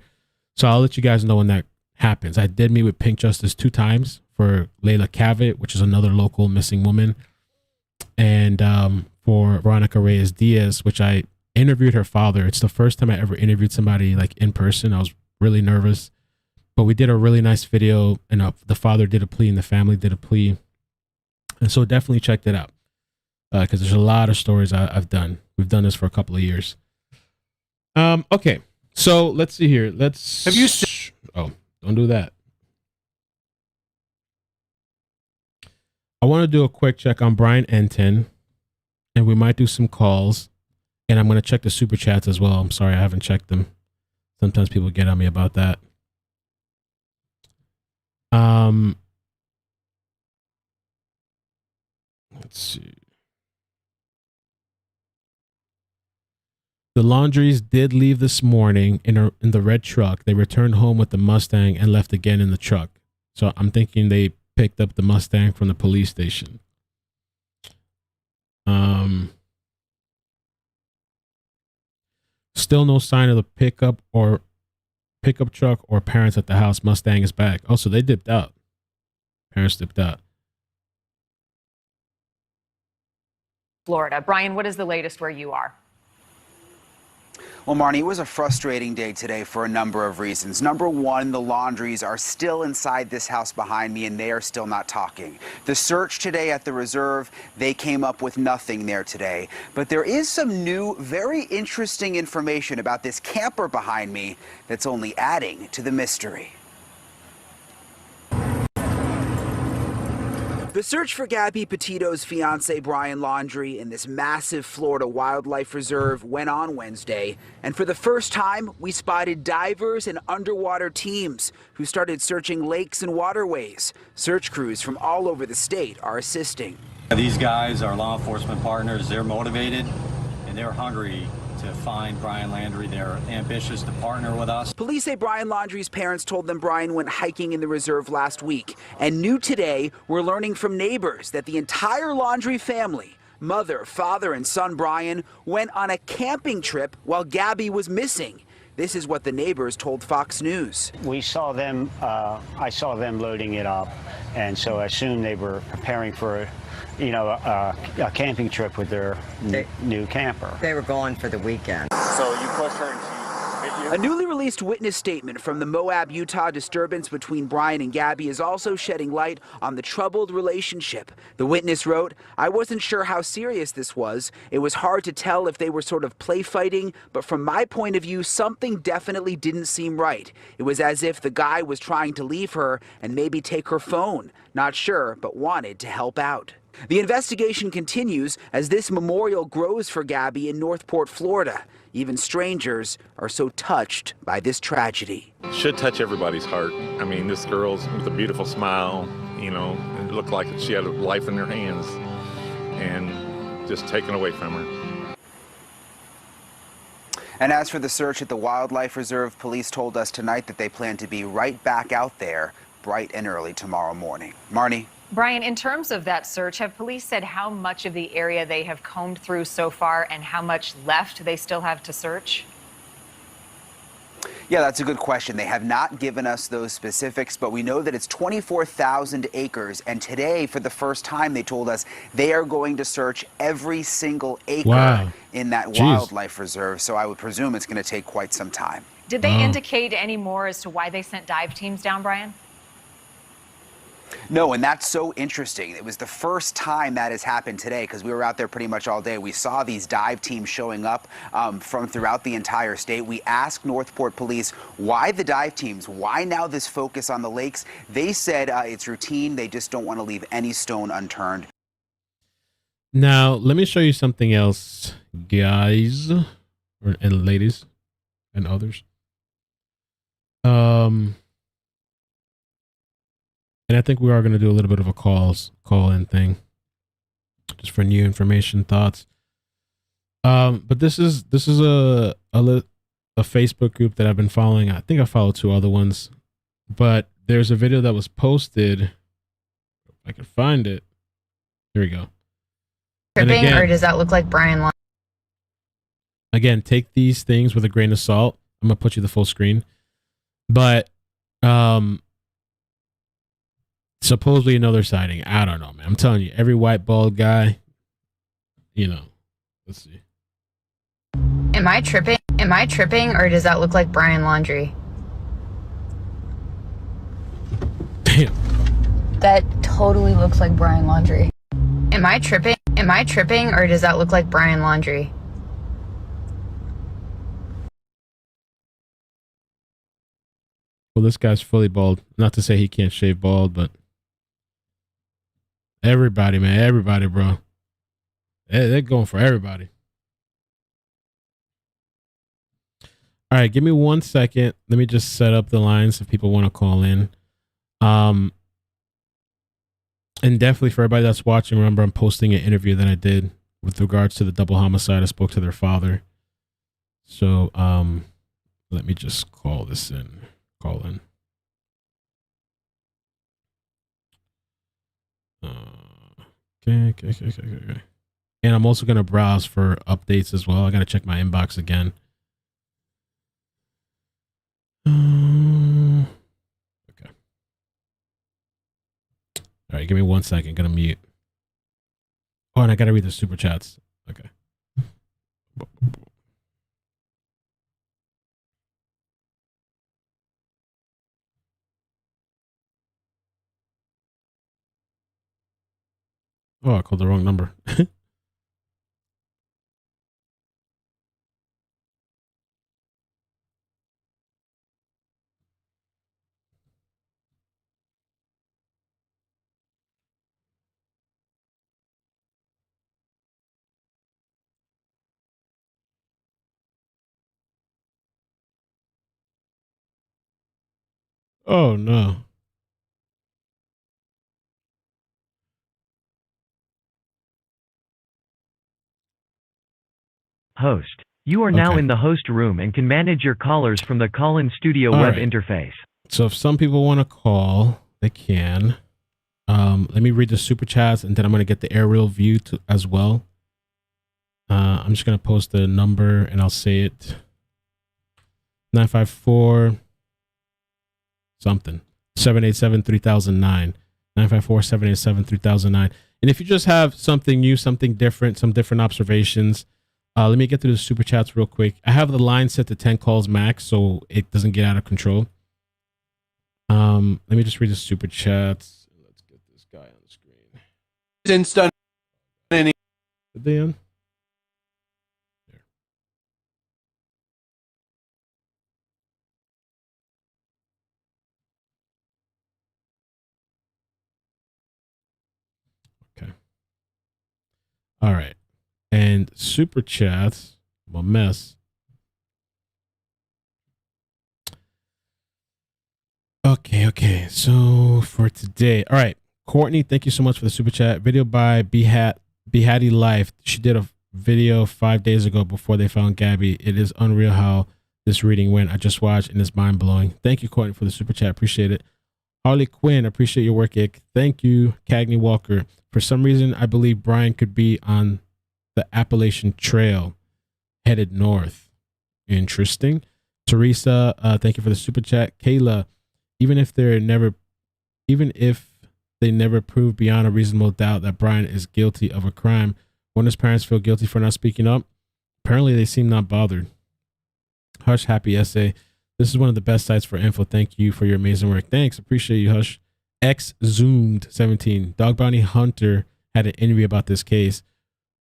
So I'll let you guys know when that happens. I did meet with Pink Justice 2 times for Layla Cavett, which is another local missing woman. And for Veronica Reyes Diaz, which I interviewed her father. It's the first time I ever interviewed somebody like in person. I was really nervous, but we did a really nice video and the father did a plea and the family did a plea. And so definitely check that out because there's a lot of stories I've done. We've done this for a couple of years. Okay, so let's see here. Have you seen? Oh, don't do that. I want to do a quick check on Brian Entin, and we might do some calls. And I'm going to check the super chats as well. I'm sorry, I haven't checked them. Sometimes people get on me about that. Let's see. The Laundries did leave this morning in the red truck. They returned home with the Mustang and left again in the truck. So I'm thinking they picked up the Mustang from the police station. Still no sign of the pickup truck or parents at the house. Mustang is back. Oh, so they dipped out. Parents dipped out. Florida. Brian, what is the latest where you are? Well, Marnie, it was a frustrating day today for a number of reasons. Number one, the Laundries are still inside this house behind me, and they are still not talking. The search today at the reserve, they came up with nothing there today. But there is some new, very interesting information about this camper behind me that's only adding to the mystery. The search for Gabby Petito's fiancé Brian Laundrie in this massive Florida wildlife reserve went on Wednesday, and for the first time, we spotted divers and underwater teams who started searching lakes and waterways. Search crews from all over the state are assisting. These guys are law enforcement partners. They're motivated and they're hungry to find Brian Laundrie. They're ambitious to partner with us. Police say Brian Laundrie's parents told them Brian went hiking in the reserve last week. And new today, we're learning from neighbors that the entire Laundrie family, mother, father, and son Brian, went on a camping trip while Gabby was missing. This is what the neighbors told Fox News. We saw them, I saw them loading it up, and so I assumed they were preparing for a camping trip with their new camper. They were going for the weekend. So you pushed her and she hit you? A newly released witness statement from the Moab, Utah disturbance between Brian and Gabby is also shedding light on the troubled relationship. The witness wrote, "I wasn't sure how serious this was. It was hard to tell if they were sort of play fighting, but from my point of view, something definitely didn't seem right. It was as if the guy was trying to leave her and maybe take her phone. Not sure, but wanted to help out." The investigation continues as this memorial grows for Gabby in Northport, Florida. Even strangers are so touched by this tragedy. Should touch everybody's heart. I mean, this girl's with a beautiful smile, it looked like she had life in her hands and just taken away from her. And as for the search at the Wildlife Reserve, police told us tonight that they plan to be right back out there bright and early tomorrow morning. Marnie? Brian, in terms of that search, have police said how much of the area they have combed through so far and how much left they still have to search? Yeah, that's a good question. They have not given us those specifics, but we know that it's 24,000 acres. And today, for the first time, they told us they are going to search every single acre in that wildlife reserve. So I would presume it's going to take quite some time. Did they indicate any more as to why they sent dive teams down, Brian? No, and that's so interesting. It was the first time that has happened today because we were out there pretty much all day. We saw these dive teams showing up from throughout the entire state. We asked Northport Police why the dive teams, why now this focus on the lakes. They said it's routine. They just don't want to leave any stone unturned. Now, let me show you something else, guys and ladies and others. And I think we are going to do a little bit of a call-in thing, just for new information, thoughts. But this is a Facebook group that I've been following. I think I followed 2 other ones, but there's a video that was posted. If I can find it. Here we go. Tripping, or does that look like Brian Laundrie? Again, take these things with a grain of salt. I'm gonna put you the full screen, but supposedly another sighting. I don't know, man. I'm telling you, every white bald guy, you know. Let's see. Am I tripping? Am I tripping, or does that look like Brian Laundrie? Damn. That totally looks like Brian Laundrie. Am I tripping? Am I tripping, or does that look like Brian Laundrie? Well, this guy's fully bald. Not to say he can't shave bald, but everybody, man, everybody, bro. They're going for everybody. All right, give me 1 second. Let me just set up the lines if people want to call in. And definitely for everybody that's watching, remember I'm posting an interview that I did with regards to the double homicide. I spoke to their father. So let me just call this in. Call in. Okay. And I'm also going to browse for updates as well. I got to check my inbox again. Okay. All right, give me 1 second. Gonna mute. Oh, and I gotta read the super chats. Okay. Oh, I called the wrong number. Oh no. Host. You are now in the host room and can manage your callers from the call-in studio web interface. So if some people want to call, they can. Let me read the super chats and then I'm going to get the aerial view as well. I'm just going to post the number and I'll say it. 954 something. 787-3009. 954-787-3009. And if you just have something new, something different, some different observations, let me get through the super chats real quick. I have the line set to 10 calls max, so it doesn't get out of control. Let me just read the super chats. Let's get this guy on the screen. Since done any. Did they on? There. Okay. All right. And super chats, I'm a mess. Okay. So for today, all right. Courtney, thank you so much for the super chat. Video by Behatty Life. She did a video 5 days ago before they found Gabby. It is unreal how this reading went. I just watched and it's mind blowing. Thank you, Courtney, for the super chat. Appreciate it. Harley Quinn, appreciate your work, Ick. Thank you, Cagney Walker. For some reason, I believe Brian could be on the Appalachian Trail headed north. Interesting. Teresa, thank you for the super chat. Kayla, even if they never prove beyond a reasonable doubt that Brian is guilty of a crime, won't his parents feel guilty for not speaking up? Apparently they seem not bothered. Hush, happy essay. This is one of the best sites for info. Thank you for your amazing work. Thanks. Appreciate you, Hush. X Zoomed 17. Dog Bounty Hunter had an interview about this case.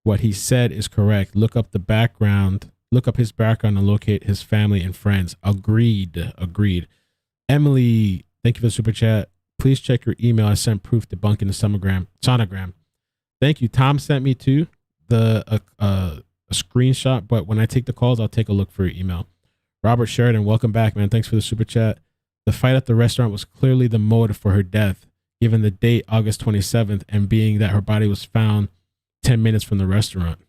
What he said is correct. Look up his background and locate his family and friends. Agreed. Emily, thank you for the super chat. Please check your email. I sent proof debunking the sonogram. Thank you. Tom sent me too a screenshot, but when I take the calls, I'll take a look for your email. Robert Sheridan, welcome back, man. Thanks for the super chat. The fight at the restaurant was clearly the motive for her death. given the date August 27th, and being that her body was found 10 minutes from the restaurant.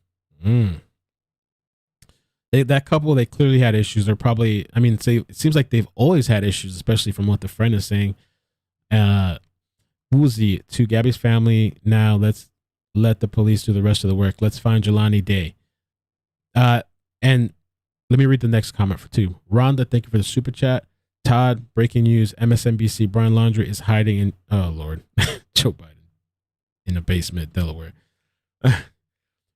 That couple, they clearly had issues. They're probably, I mean, it seems like they've always had issues, especially from what the friend is saying. Woozy, to Gabby's family, now let's let the police do the rest of the work. Let's find Jelani Day. And let me read the next comment for two. Rhonda, thank you for the super chat. Todd, breaking news, MSNBC, Brian Laundrie is hiding in, oh Lord, Joe Biden in a basement, Delaware.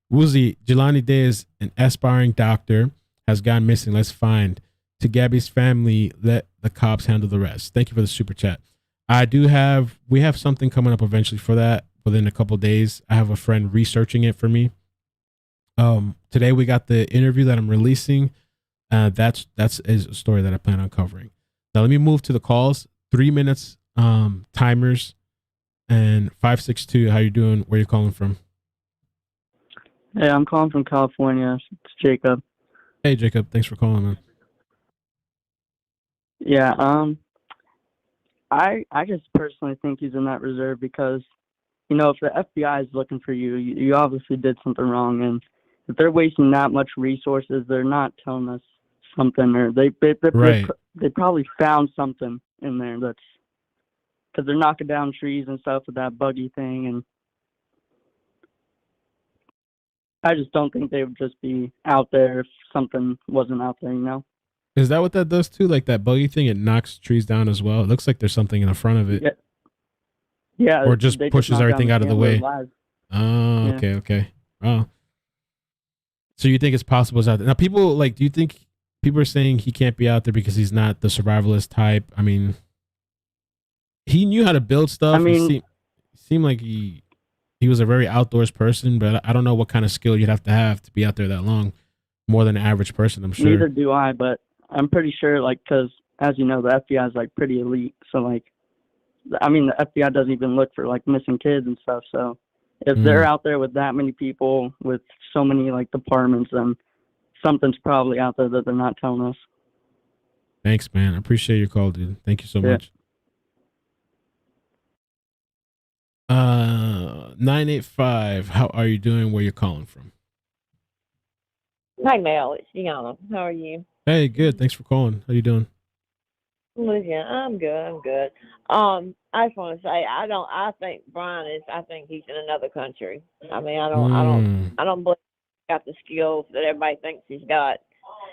Woozy, Jelani Day is an aspiring doctor, has gone missing. Let's find. To Gabby's family, let the cops handle the rest. Thank you for the super chat. We have something coming up eventually for that within a couple days. I have a friend researching it for me. Today we got the interview that I'm releasing. That's a story that I plan on covering. Now let me move to the calls. 3 minutes, timers, and 562. How you doing? Where you calling from? Hey, I'm calling from California. It's Jacob. Hey, Jacob. Thanks for calling, man. Yeah, I just personally think he's in that reserve because, you know, if the FBI is looking for you, you obviously did something wrong, and if they're wasting that much resources, they're not telling us something, or they probably found something in there that's, because they're knocking down trees and stuff with that buggy thing, and I just don't think they would just be out there if something wasn't out there, you know? Is that what that does too? Like that buggy thing, it knocks trees down as well. It looks like there's something in the front of it. Yeah. Or just pushes everything out of the way. Oh, Yeah. Okay. Oh. So you think it's possible it's out there? Now people do you think people are saying he can't be out there because he's not the survivalist type? I mean, he knew how to build stuff. I mean, he seemed like he was a very outdoors person, but I don't know what kind of skill you'd have to be out there that long. More than an average person, I'm sure. Neither do I, but I'm pretty sure, because, as you know, the FBI is, pretty elite. So, the FBI doesn't even look for, missing kids and stuff. So, if they're out there with that many people, with so many, departments, then something's probably out there that they're not telling us. Thanks, man. I appreciate your call, dude. Thank you so much. 985, how are you doing? Where you calling from? Hi, Mel. It's Deanna. How are you? Hey, good. Thanks for calling. How you doing? Listen, I'm good. I just want to say I think Brian is. I think he's in another country. I mean, I don't believe he's got the skills that everybody thinks he's got.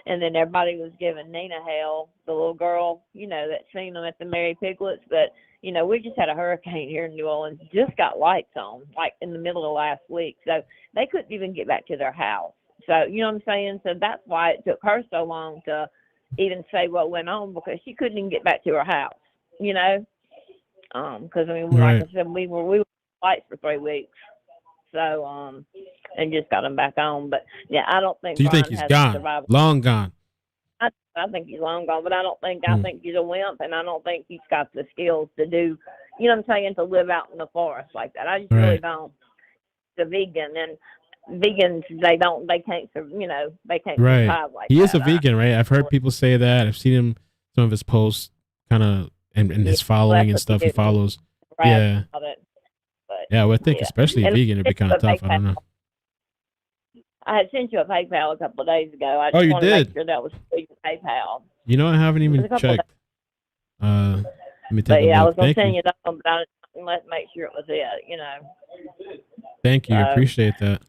And then everybody was giving Nina hell, the little girl, that seen them at the Mary Piglets. But we just had a hurricane here in New Orleans. Just got lights on, in the middle of last week, so they couldn't even get back to their house. So, you know what I'm saying? So that's why it took her so long to even say what went on, because she couldn't even get back to her house, Because, Right. like I said, we were lights for 3 weeks. So, and just got them back on. But, yeah, I don't think So you Brian think he's has gone? survival. Long gone. I think he's long gone, but I think he's a wimp, and I don't think he's got the skills to do, you know what I'm saying, to live out in the forest like that. I just really don't. He's a vegan, and vegans, they can't Right. survive like He that. is a vegan, right? I've heard people say that. I've seen him, some of his posts, kind of, and his following and stuff he follows. Yeah. Yeah, well, I think especially And vegan, it'd be kind of tough. I don't know. I had sent you a PayPal a couple of days ago. I Oh, just you wanted to did? make sure that was through your PayPal. You know, I haven't It was even a couple of checked. Let me take But a yeah, I look. was gonna Thank send you. you that one, but I didn't make sure it was it. Thank you. I appreciate that.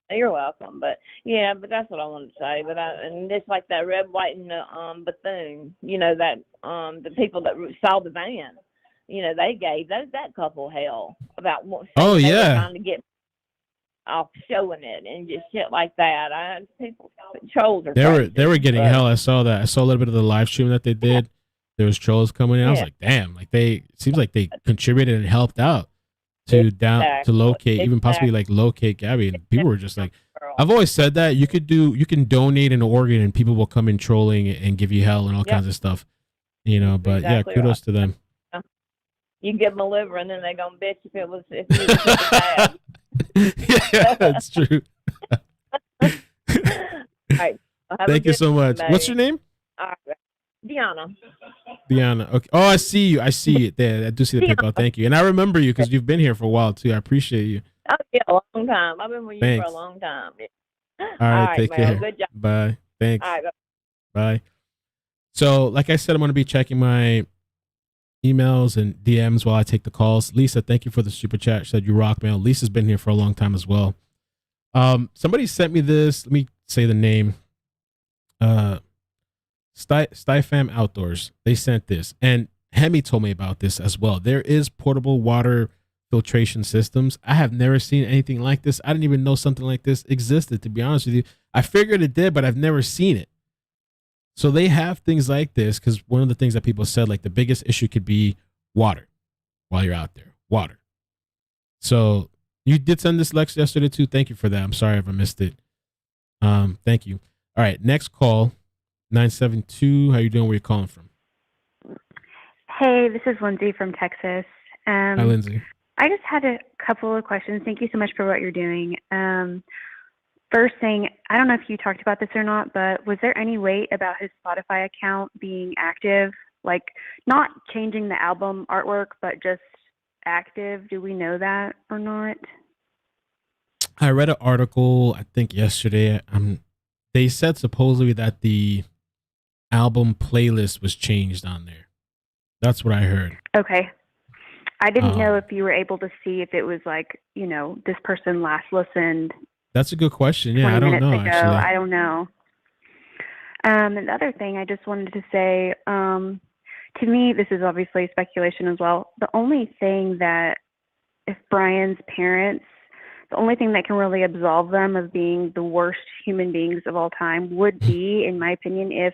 You're welcome. But yeah, but that's what I wanted to say. But and just like that red, white, and Bethune, that the people that saw the van, they gave that couple hell about what Oh, they were yeah. trying to get off showing it and just shit like that. People trolls are They crazy, were getting but- hell. I saw that. I saw a little bit of the live stream that they did. There was trolls coming in. I was Yeah. like, damn, it seems like they contributed and helped out to locate, even possibly locate Gabby. And people were just like, I've always said that you can donate an organ and people will come in trolling and give you hell and all kinds of stuff, but Exactly yeah, kudos right. to them. You give them a liver and then they're gonna bitch if you was bad. Yeah, that's true. All right. Well, have a Thank you good so much. day. What's your name? All right. Deanna. Deanna. Okay. Oh, I see you. I see it there. I do see the PayPal. Thank you. And I remember you because you've been here for a while too. I appreciate you. Oh, yeah, a long time. I've been with you for Thanks. a long time. Yeah. All right. right, Take Mel. care. Good job. Bye. Thanks. All right. Bye. So, like I said, I'm going to be checking my emails and DMs while I take the calls. Lisa, thank you for the super chat. She said you rock, Mel. Lisa's been here for a long time as well. Somebody sent me this. Let me say the name. Stifam Outdoors. They sent this, and Hemi told me about this as well. There is portable water filtration systems. I have never seen anything like this. I didn't even know something like this existed, to be honest with you. I figured it did, but I've never seen it. So they have things like this because one of the things that people said, like the biggest issue could be water while you're out there. Water. So you did send this, Lex, yesterday too. Thank you for that. I'm sorry if I missed it. Thank you. All right, next call, 972. How you doing? Where you calling from? Hey, this is Lindsay from Texas. Hi, Lindsay. I just had a couple of questions. Thank you so much for what you're doing. First thing, I don't know if you talked about this or not, but was there any weight about his Spotify account being active? Like, not changing the album artwork, but just active? Do we know that or not? I read an article, I think yesterday. They said supposedly that the album playlist was changed on there. That's what I heard. Okay. I didn't know if you were able to see if it was like, you know, this person last listened. That's a good question. Yeah, I don't know, ago. actually. I don't know. Another thing I just wanted to say, to me, this is obviously speculation as well. The only thing that, if Brian's parents, the only thing that can really absolve them of being the worst human beings of all time would be, in my opinion, if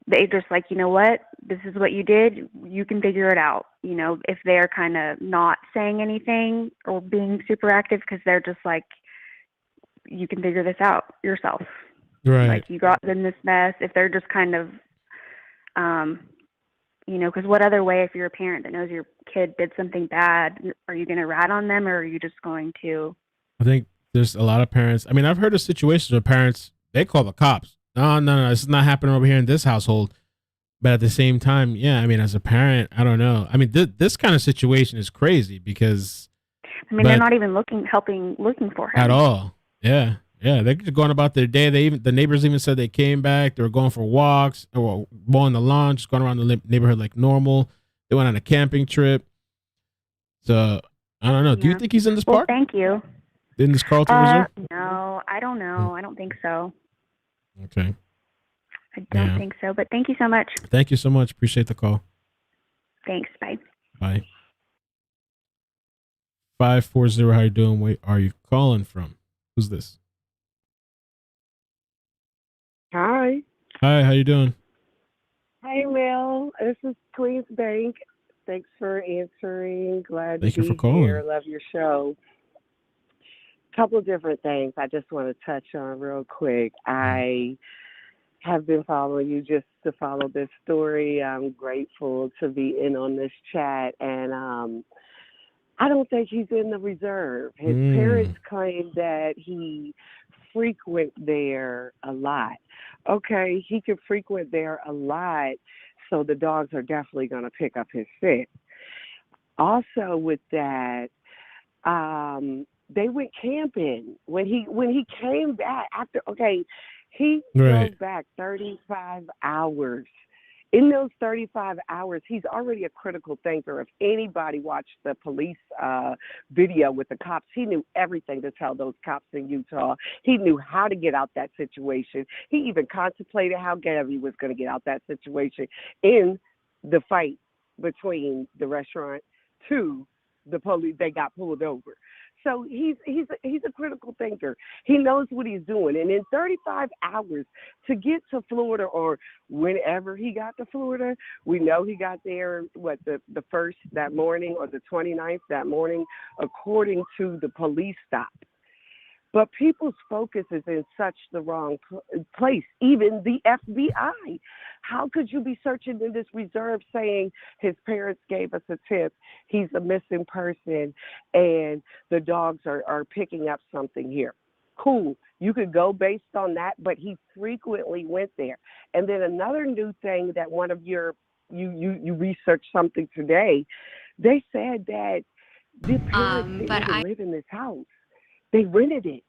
they just like, you know what, this is what you did, you can figure it out. You know, if they're kind of not saying anything or being super active because they're just like, you can figure this out yourself. Right. Like, you got in this mess. If they're just kind of, you know, because what other way, if you're a parent that knows your kid did something bad, are you going to rat on them, or are you just going to? I think there's a lot of parents. I mean, I've heard of situations where parents, they call the cops. No, this is not happening over here in this household. But at the same time, yeah, I mean, as a parent, I don't know. I mean, this kind of situation is crazy because. I mean, they're not even looking for him. At all. Yeah. They're just going about their day. The neighbors even said they came back. They were going for walks or mowing the lawn, just going around the neighborhood like normal. They went on a camping trip. So I don't know. Yeah. Do you think he's in this park? Thank you. In this Carlton Reserve? No, I don't know. I don't think so. Okay. I don't think so. But thank you so much. Thank you so much. Appreciate the call. Thanks. Bye. Bye. 540. How you doing? Where are you calling from? Who's this? Hi. Hi, how you doing? Hi, Mel. This is Queen's Bank. Thanks for answering. Glad Thank to you be for calling. here. Love your show. Couple of different things I just want to touch on real quick. I have been following you just to follow this story. I'm grateful to be in on this chat, and I don't think he's in the reserve. His parents claim that he frequent there a lot. Okay, he could frequent there a lot, so the dogs are definitely going to pick up his scent. Also with that, they went camping when he came back after. Okay, he drove back 35 hours. In those 35 hours, he's already a critical thinker. If anybody watched the police video with the cops, he knew everything to tell those cops in Utah. He knew how to get out that situation. He even contemplated how Gabby was going to get out that situation in the fight between the restaurant to the police. They got pulled over. So he's a critical thinker. He knows what he's doing. And in 35 hours to get to Florida, or whenever he got to Florida, we know he got there, the 1st that morning or the 29th that morning, according to the police stop. But people's focus is in such the wrong place, even the FBI. How could you be searching in this reserve saying his parents gave us a tip, he's a missing person, and the dogs are picking up something here? Cool. You could go based on that, but he frequently went there. And then another new thing that one of your you research something today, they said that the parents didn't even live in this house. They rented it.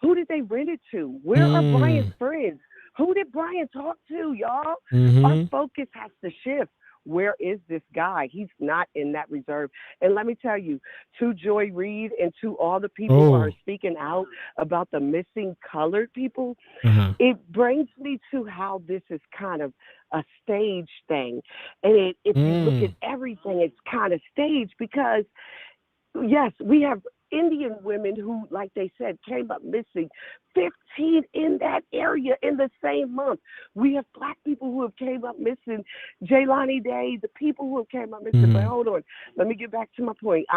Who did they rent it to? Where are Brian's friends? Who did Brian talk to, y'all? Our focus has to shift. Where is this guy? He's not in that reserve. And let me tell you, to Joy Reid and to all the people who are speaking out about the missing colored people, it brings me to how this is kind of a stage thing. And if you look at everything, it's kind of staged because, yes, we have Indian women who, like they said, came up missing, 15 in that area in the same month. We have Black people who have came up missing, Jaylani Day, the people who have came up missing. But hold on, let me get back to my point.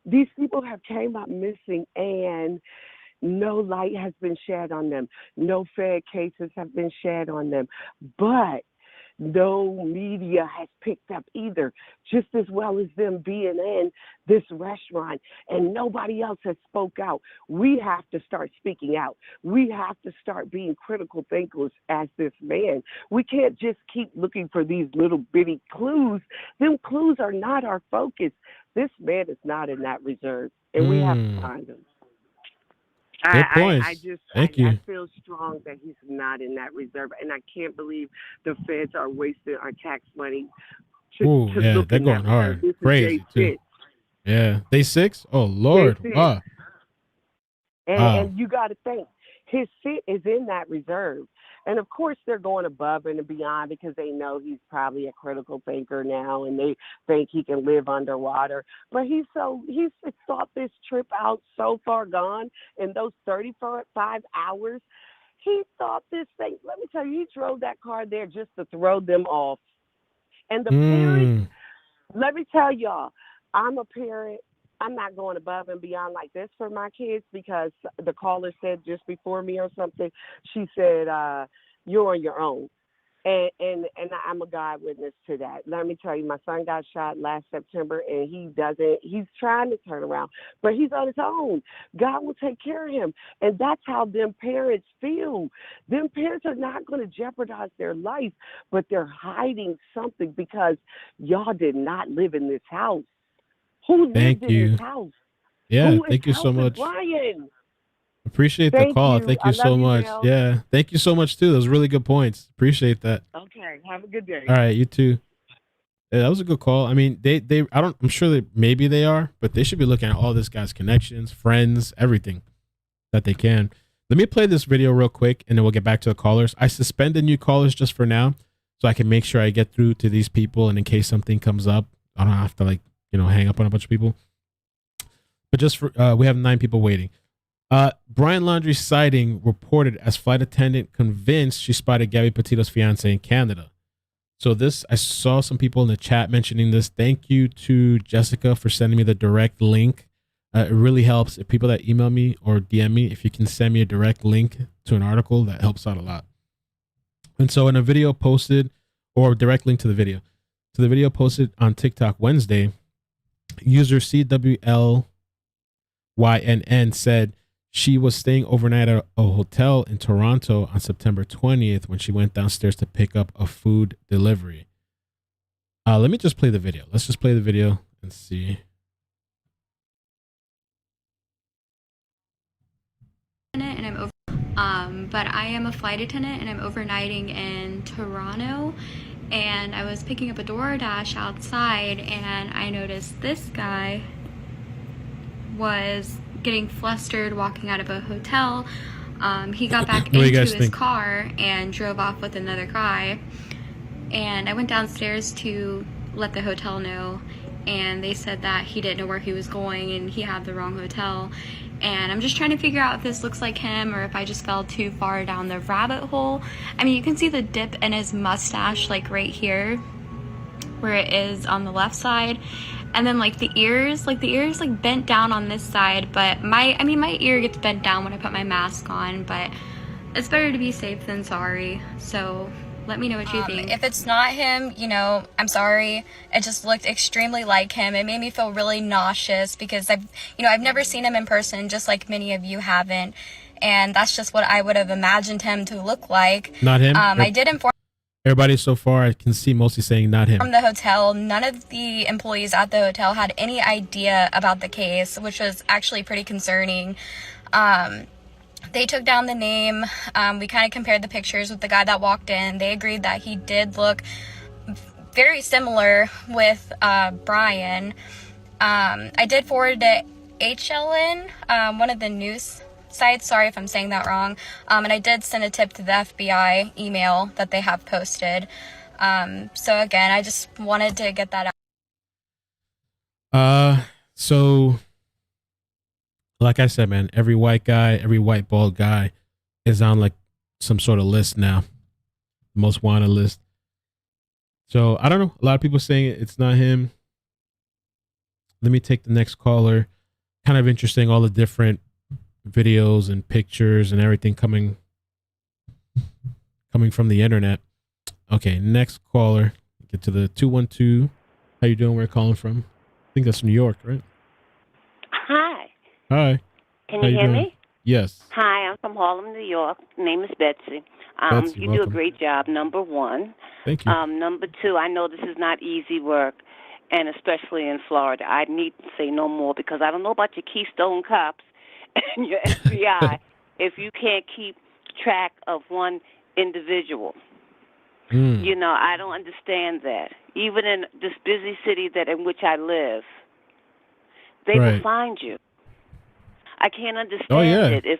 These people have came up missing and no light has been shed on them. No Fed cases have been shed on them. But no media has picked up either, just as well as them being in this restaurant, and nobody else has spoke out. We have to start speaking out. We have to start being critical thinkers as this man. We can't just keep looking for these little bitty clues. Them clues are not our focus. This man is not in that reserve, and we have to find him. Good points. I feel strong that he's not in that reserve, and I can't believe the feds are wasting our tax money. Yeah, they're going hard, crazy too. Yeah, day 6. Oh Lord, wow. And you got to think his seat is in that reserve, and of course they're going above and beyond because they know he's probably a critical thinker now, and they think he can live underwater. But he's thought this trip out so far gone in those 35 hours. He thought this thing. Let me tell you, he drove that car there just to throw them off. And the parents. Let me tell y'all, I'm a parent. I'm not going above and beyond like this for my kids because the caller said just before me or something, she said, you're on your own. And I'm a God witness to that. Let me tell you, my son got shot last September and he's trying to turn around, but he's on his own. God will take care of him. And that's how them parents feel. Them parents are not going to jeopardize their life, but they're hiding something because y'all did not live in this house. Who lived in this house? Yeah, thank you so much. Brian. Appreciate the call. Thank you so much. Yeah, thank you so much too. Those really good points. Appreciate that. Okay, have a good day. All right, you too. Yeah, that was a good call. I mean, I'm sure that maybe they are, but they should be looking at all this guy's connections, friends, everything that they can. Let me play this video real quick, and then we'll get back to the callers. I suspended new callers just for now, so I can make sure I get through to these people, and in case something comes up, I don't have to hang up on a bunch of people. But just for we have 9 people waiting. Brian Laundrie's sighting reported as flight attendant convinced she spotted Gabby Petito's fiance in Canada. So I saw some people in the chat mentioning this. Thank you to Jessica for sending me the direct link. It really helps if people that email me or DM me, if you can send me a direct link to an article, that helps out a lot. And so in a video posted, or direct link to the video posted on TikTok Wednesday, user CWLYNN said she was staying overnight at a hotel in Toronto on September 20th when she went downstairs to pick up a food delivery. Let me just play the video. Let's just play the video and see. And I'm over, but I am a flight attendant and I'm overnighting in Toronto. And I was picking up a DoorDash outside and I noticed this guy was getting flustered walking out of a hotel. He got back into his car and drove off with another guy. And I went downstairs to let the hotel know, and they said that he didn't know where he was going and he had the wrong hotel. And I'm just trying to figure out if this looks like him or if I just fell too far down the rabbit hole. I mean, you can see the dip in his mustache, like right here, where it is on the left side. And then the ears bent down on this side, but my ear gets bent down when I put my mask on, but it's better to be safe than sorry. So let me know what you think. If it's not him, I'm sorry. It just looked extremely like him. It made me feel really nauseous because I've never seen him in person, just like many of you haven't. And that's just what I would have imagined him to look like. Not him? I did inform. Everybody so far, I can see mostly saying not him. From the hotel, none of the employees at the hotel had any idea about the case, which was actually pretty concerning. They took down the name. We kind of compared the pictures with the guy that walked in. They agreed that he did look very similar with Brian. I did forward to HLN, one of the news sites. Sorry if I'm saying that wrong. And I did send a tip to the FBI email that they have posted. So again, I just wanted to get that out. So like I said, man, every white guy, every white bald guy is on like some sort of list now. Most wanted list. So I don't know. A lot of people saying it's not him. Let me take the next caller. Kind of interesting, all the different videos and pictures and everything coming from the internet. Okay, next caller. Get to the 212. How you doing? Where you calling from? I think that's New York, right? Hi. Hi. Can you hear me? Yes. Hi, I'm from Harlem, New York. Name is Betsy. Betsy, you welcome. do a great job, number one. Thank you. Number two, I know this is not easy work, and especially in Florida. I need to say no more because I don't know about your Keystone Cops and your FBI if you can't keep track of one individual. You know, I don't understand that. Even in this busy city in which I live, they will find you. I can't understand it.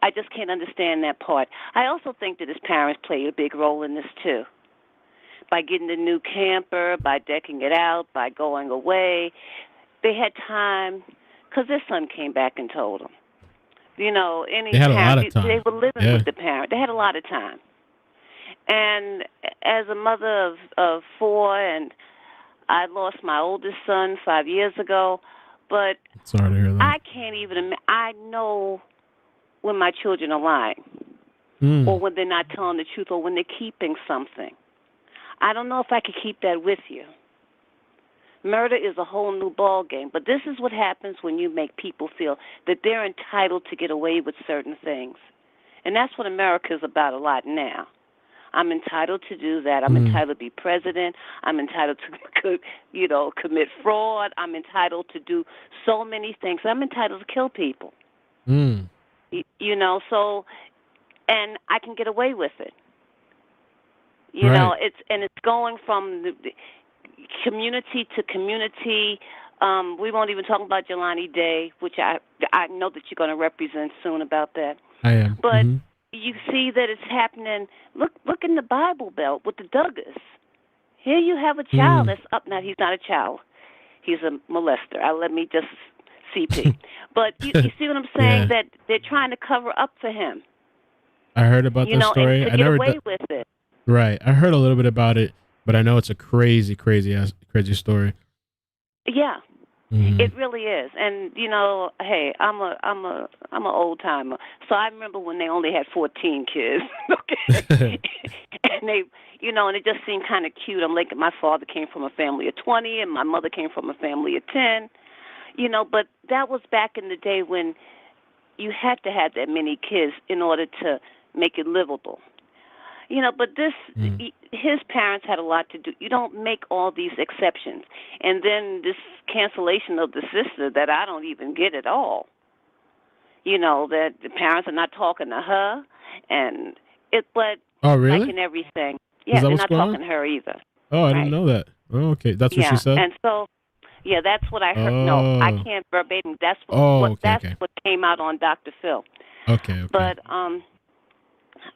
I just can't understand that part. I also think that his parents played a big role in this too. By getting the new camper, by decking it out, by going away. They had time, because their son came back and told them. You know, they had a lot of time. They were living with the parent. They had a lot of time. And as a mother of four, and I lost my oldest son 5 years ago, but sorry to hear that. I can't even. I know when my children are lying, or when they're not telling the truth, or when they're keeping something. I don't know if I could keep that with you. Murder is a whole new ball game, but this is what happens when you make people feel that they're entitled to get away with certain things, and that's what America is about a lot now. I'm entitled to do that. I'm entitled to be president. I'm entitled to, commit fraud. I'm entitled to do so many things. I'm entitled to kill people. You know, so, and I can get away with it. You know, it's going from the community to community. We won't even talk about Jelani Day, which I know that you're going to represent soon about that. I am. But you see that it's happening. Look in the Bible Belt with the Duggars. Here you have a child that's up now. He's not a child. He's a molester. Let me just CP. But you see what I'm saying? That they're trying to cover up for him. I heard about this story. And to get away with it. Right. I heard a little bit about it, but I know it's a crazy story. Yeah. It really is. And hey, I'm an old timer. So I remember when they only had 14 kids. Okay. And they, and it just seemed kind of cute. I'm like, my father came from a family of 20 and my mother came from a family of 10. But that was back in the day when you had to have that many kids in order to make it livable. But his parents had a lot to do. You don't make all these exceptions. And then this cancellation of the sister that I don't even get at all. That the parents are not talking to her. But oh, really? Like in everything. Yeah, they're not talking to her either. Oh, I didn't know that. Oh, okay. That's what she said? And so, that's what I heard. No, I can't verbatim. That's what what came out on Dr. Phil. Okay. But,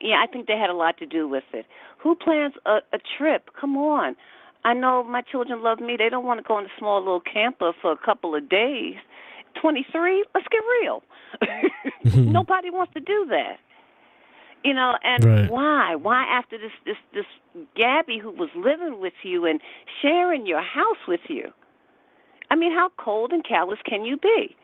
I think they had a lot to do with it. Who plans a trip? Come on. I know my children love me. They don't want to go in a small little camper for a couple of days. 23? Let's get real. Nobody wants to do that. And why? Why after this Gabby who was living with you and sharing your house with you? I mean, how cold and callous can you be?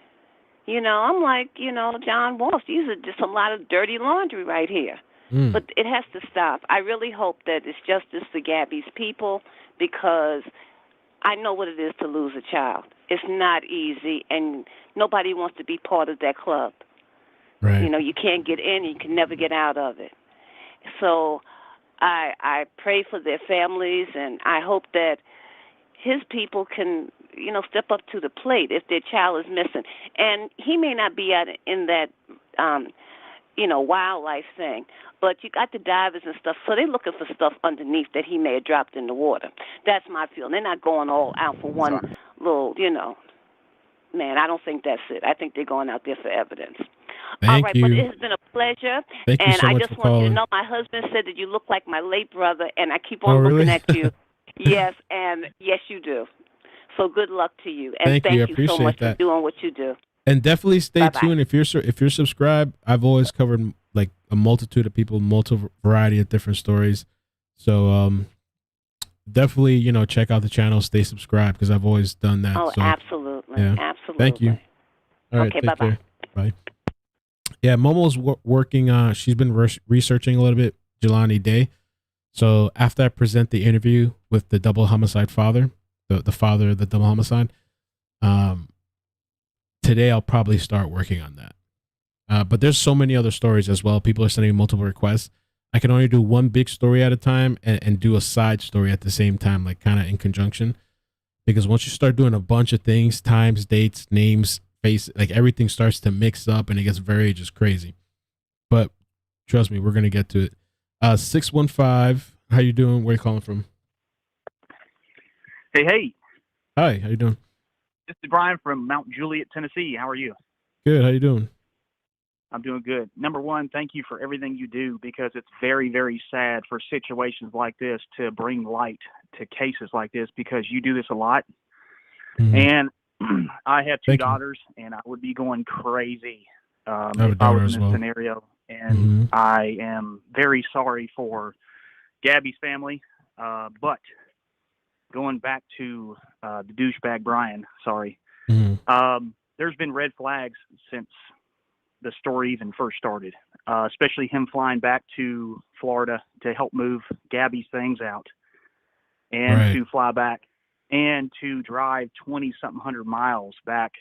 I'm like, John Walsh, these are just a lot of dirty laundry right here. But it has to stop. I really hope that it's justice for Gabby's people because I know what it is to lose a child. It's not easy, and nobody wants to be part of that club. Right. You can't get in, you can never get out of it. So I pray for their families, and I hope that his people can, step up to the plate if their child is missing. And he may not be in that, wildlife thing, but you got the divers and stuff, so they're looking for stuff underneath that he may have dropped in the water. That's my feeling. They're not going all out for one little, man, I don't think that's it. I think they're going out there for evidence. All right, but it has been a pleasure. Thank you so much I just for want you calling. to know my husband said that you look like my late brother, and I keep on looking at you. Yes, and yes, you do. So good luck to you, and Thank you. I so appreciate much that. for doing what you do. And definitely stay Bye-bye. tuned if you're subscribed. I've always covered like a multitude of people, multiple variety of different stories. So definitely, check out the channel, stay subscribed, because I've always done that. Oh, so, absolutely, yeah. absolutely. Thank you. All right, Okay, take bye-bye. care. Bye. Yeah, Momo's working on. She's been researching a little bit Jelani Day. So after I present the interview with the double homicide father, the father of the double homicide, today I'll probably start working on that. But there's so many other stories as well. People are sending multiple requests. I can only do one big story at a time and do a side story at the same time, like kind of in conjunction. Because once you start doing a bunch of things, times, dates, names, face, like everything starts to mix up and it gets very just crazy. But trust me, we're going to get to it. 615, how you doing? Where are you calling from? Hey. Hi, how you doing? This is Brian from Mount Juliet, Tennessee. How are you? Good, how you doing? I'm doing good. Number one, thank you for everything you do, because it's very, very sad for situations like this to bring light to cases like this, because you do this a lot. Mm-hmm. And I have two Thank you. daughters, and I would be going crazy have a if I daughter was as in well. this scenario. And Mhm. I am very sorry for Gabby's family. But going back to the douchebag Brian, sorry. Mhm. There's been red flags since the story even first started, especially him flying back to Florida to help move Gabby's things out, and Right. to fly back and to drive 20-something hundred miles back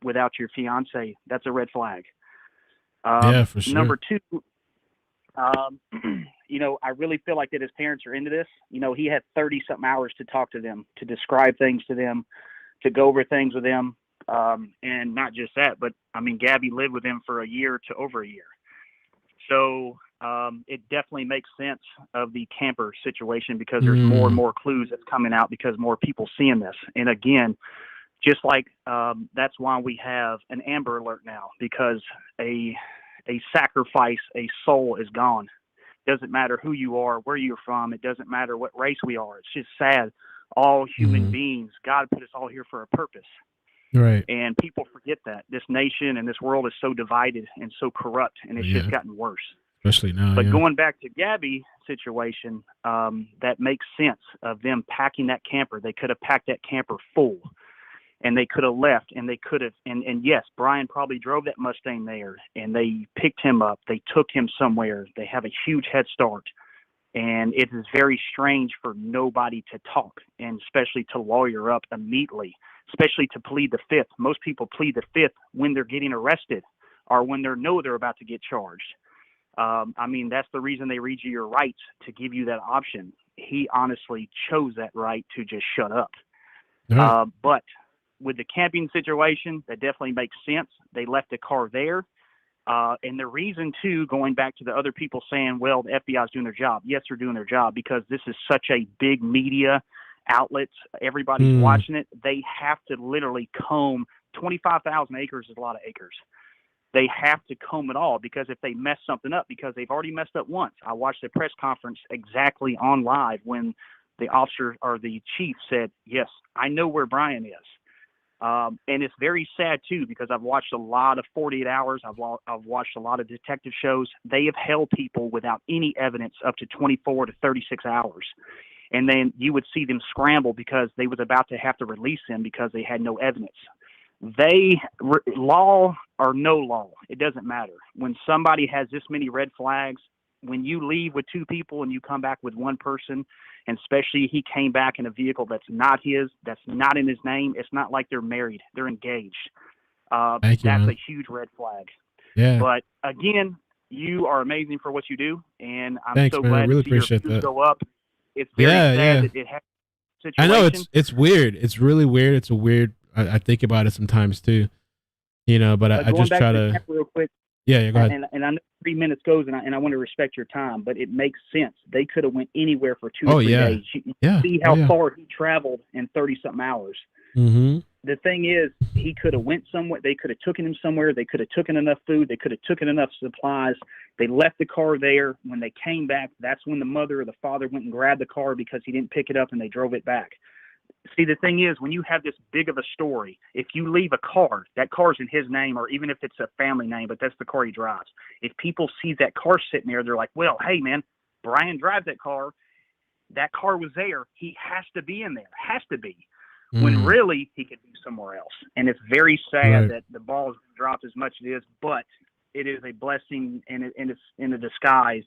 without your fiance. That's a red flag. Yeah, for sure. Number two, I really feel like that his parents are into this. He had 30-something hours to talk to them, to describe things to them, to go over things with them. And not just that, but Gabby lived with him for a year to over a year. So it definitely makes sense of the camper situation, because there's more and more clues that's coming out, because more people seeing this. And again, just like that's why we have an Amber Alert now, because a sacrifice, a soul is gone. Doesn't matter who you are, where you're from. It doesn't matter what race we are. It's just sad. All human beings, God put us all here for a purpose. Right. And people forget that. This nation and this world is so divided and so corrupt, and it's just gotten worse. Especially now. But yeah. going back to Gabby's situation, that makes sense of them packing that camper. They could have packed that camper full, and they could have left, and they could have, and yes, Brian probably drove that Mustang there, and they picked him up. They took him somewhere. They have a huge head start. And it is very strange for nobody to talk, and especially to lawyer up immediately, especially to plead the fifth. Most people plead the fifth when they're getting arrested, or when they're about to get charged. That's the reason they read you your rights, to give you that option. He honestly chose that right to just shut up. Right. But with the camping situation, that definitely makes sense. They left the car there. And the reason, too, going back to the other people saying, well, the FBI is doing their job. Yes, they're doing their job, because this is such a big media outlet. Everybody's watching it. They have to literally comb. 25,000 acres is a lot of acres. They have to comb it all, because if they mess something up, because they've already messed up once. I watched the press conference exactly on live when the officer or the chief said, yes, I know where Brian is. And it's very sad, too, because I've watched a lot of 48 Hours. I've watched a lot of detective shows. They have held people without any evidence up to 24 to 36 hours. And then you would see them scramble, because they was about to have to release them because they had no evidence. Law or no law, it doesn't matter. When somebody has this many red flags, when you leave with two people and you come back with one person, and especially he came back in a vehicle that's not his, that's not in his name, it's not like they're married, they're engaged. Thank you, that's man. a huge red flag. Yeah. But again, you are amazing for what you do, and I'm Thanks, so man. glad I really to see your appreciate views that. go up. It's very sad that it has a situation. I know it's weird. It's really weird. It's a weird. I think about it sometimes too, But I just try to. Real quick. Yeah, go ahead. And I know 3 minutes goes, and I want to respect your time, but it makes sense. They could have went anywhere for 2 or 3 days. You see how far he traveled in 30-something hours. Mm-hmm. The thing is, he could have went somewhere. They could have taken him somewhere. They could have taken enough food. They could have taken enough supplies. They left the car there. When they came back, that's when the mother or the father went and grabbed the car because he didn't pick it up, and they drove it back. See, the thing is, when you have this big of a story, if you leave a car, that car's in his name, or even if it's a family name, but that's the car he drives. If people see that car sitting there, they're like, well, hey, man, Brian drives that car. That car was there. He has to be in there. Has to be. When really he could be somewhere else. And it's very sad that the ball has dropped as much as it is, but it is a blessing, and it's in a disguise.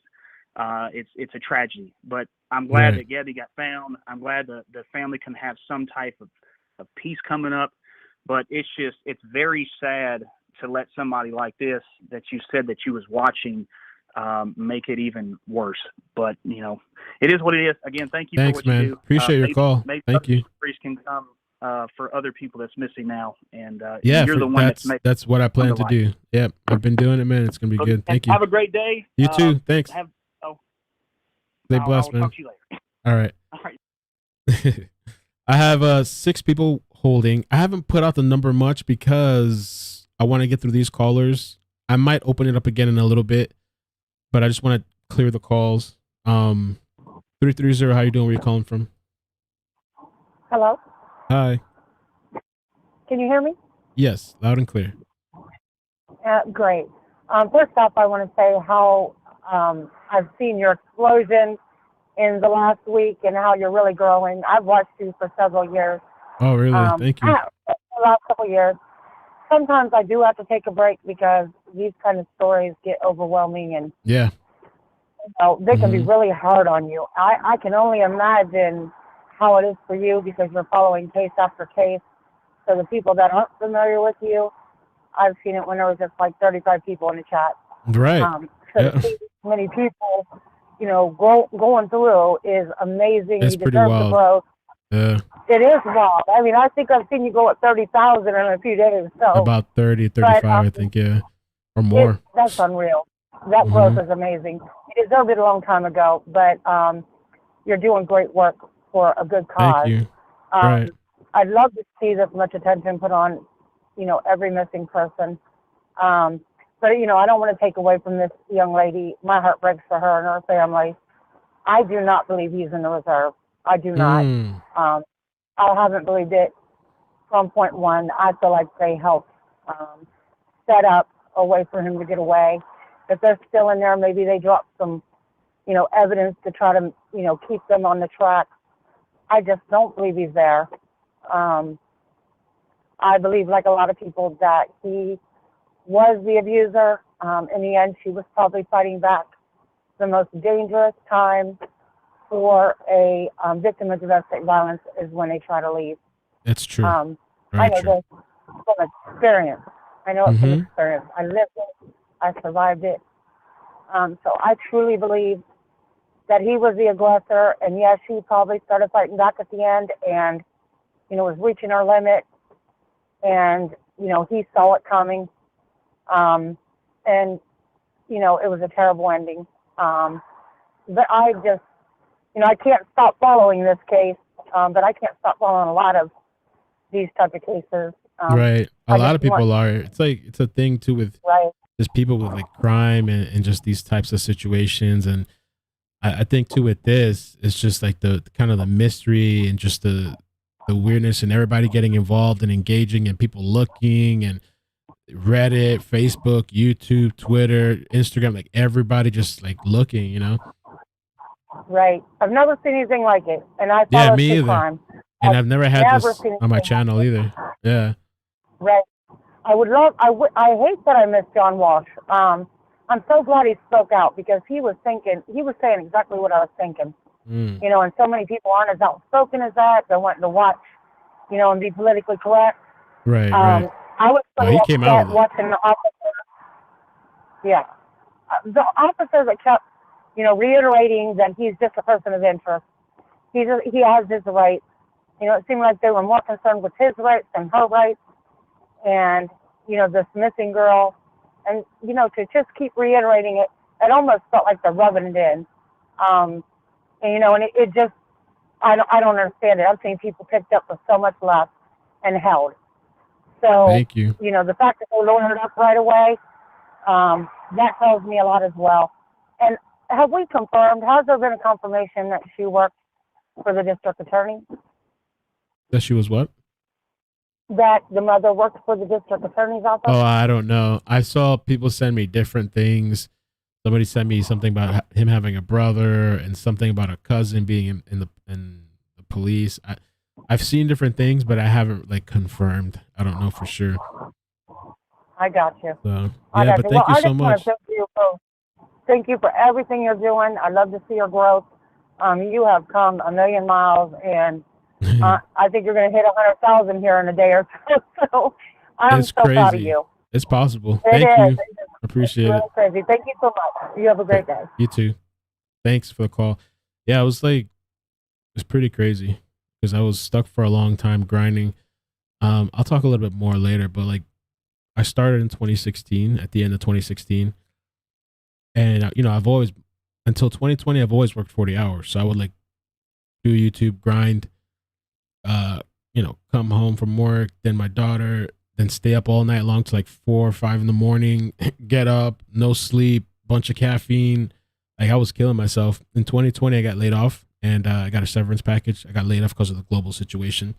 It's a tragedy. But I'm glad that Gabby got found. I'm glad the family can have some type of peace coming up. But it's very sad to let somebody like this that you said that you was watching make it even worse. But, it is what it is. Again, thank you Thanks, for what man. you do. Appreciate your call. Maybe Thank you. stories can come for other people that's missing now. And you're the one that's what I plan to do. Yep, I've been doing it, man. It's going to be good. Thank you. Have a great day. You too. Thanks. Stay blessed, man. Talk to you later. All right. All right. I have 6 people holding. I haven't put out the number much because I want to get through these callers. I might open it up again in a little bit, but I just want to clear the calls. 330, how you doing? Where you calling from? Hello? Hi. Can you hear me? Yes, loud and clear. Great. First off, I want to say how I've seen your explosion in the last week and how you're really growing. I've watched you for several years. Oh, really? Thank you. The last couple of years. Sometimes I do have to take a break because these kind of stories get overwhelming and they can be really hard on you. I can only imagine how it is for you because you're following case after case. So the people that aren't familiar with you, I've seen it when there was just like 35 people in the chat. Right. So to see many people, going through is amazing. It's you pretty deserve wild. the growth. Yeah. It is wild. I mean, I think I've seen you go at 30,000 in a few days. So About 30, 35, I think, or more. That's unreal. That growth is amazing. You deserved it a long time ago, but you're doing great work for a good cause. Thank you. Right. I'd love to see this much attention put on, every missing person. But, I don't want to take away from this young lady. My heart breaks for her and her family. I do not believe he's in the reserve. I do not. I haven't believed it from point one. I feel like they helped set up a way for him to get away. If they're still in there, maybe they dropped some, evidence to try to, keep them on the track. I just don't believe he's there. I believe, like a lot of people, that he was the abuser. In the end, she was probably fighting back. The most dangerous time for a victim of domestic violence is when they try to leave. It's true. I know this from experience. I know it from experience. I lived it. I survived it. So I truly believe that he was the aggressor, and yes, he probably started fighting back at the end and, was reaching her limit, and, he saw it coming. And, it was a terrible ending. But I just, I can't stop following this case, but I can't stop following a lot of these type of cases. Right. A lot of people are. It's a thing too with just people with like crime and just these types of situations. And I think too with this, it's just like the kind of the mystery and just the weirdness and everybody getting involved and engaging and people looking and Reddit, Facebook, YouTube, Twitter, Instagram, like everybody just like looking, Right. I've never seen anything like it. And I follow me either. crime. And I've never had this on my channel either. Yeah. Right. I hate that I missed John Walsh. I'm so glad he spoke out because he was saying exactly what I was thinking. And so many people aren't as outspoken as that. They're wanting to watch, and be politically correct. Right, right. I was so he came out watching the officer. Yeah. the officer that kept, reiterating that he's just a person of interest. He has his rights. It seemed like they were more concerned with his rights than her rights. And, this missing girl. And, to just keep reiterating it, it almost felt like they're rubbing it in. And it just, I don't understand it. I've seen people picked up for so much less and held. So, thank you. The fact that they lowered it up right away, that tells me a lot as well. And have we confirmed, has there been a confirmation that she worked for the district attorney? That she was what? That the mother worked for the district attorney's office? Oh, I don't know. I saw people send me different things. Somebody sent me something about him having a brother and something about a cousin being in the police. I've seen different things, but I haven't confirmed. I don't know for sure. I got you. So, yeah, but thank you so much. Thank you for everything you're doing. I love to see your growth. You have come a million miles, and I think you're going to hit 100,000 here in a day or so. So I'm it's so crazy. proud of you. It's possible. It Thank is. you. Appreciate it's it. Crazy. Thank you so much. You have a great day. You too. Thanks for the call. Yeah, it was it's pretty crazy because I was stuck for a long time grinding. I'll talk a little bit more later, but I started in 2016, at the end of 2016. And, I've always, until 2020, I've always worked 40 hours. So I would do YouTube, grind, come home from work, then my daughter, then stay up all night long to 4 or 5 in the morning, get up, no sleep, bunch of caffeine. I was killing myself. In 2020, I got laid off and I got a severance package. I got laid off because of the global situation.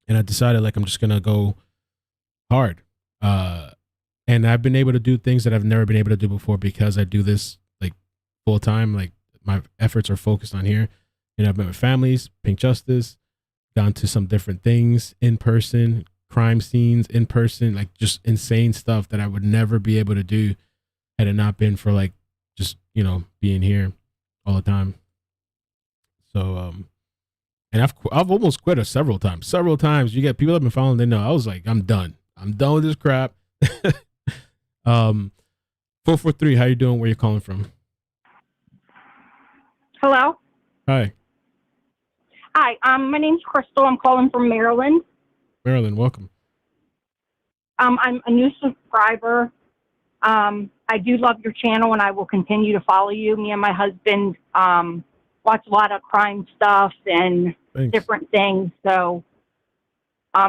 And I decided I'm just going to go hard. And I've been able to do things that I've never been able to do before because I do this full time. My efforts are focused on here. I've met with families, Pink Justice, gone to some different things in person, crime scenes in person, just insane stuff that I would never be able to do had it not been for just, being here all the time. So, and I've almost quit several times. You get people that have been following, they know I was I'm done. I'm done with this crap. 443, how you doing? Where you calling from? Hello. Hi. Hi. My name's Crystal. I'm calling from Maryland. Maryland, welcome. I'm a new subscriber. I do love your channel, and I will continue to follow you. Me and my husband watch a lot of crime stuff and different things. So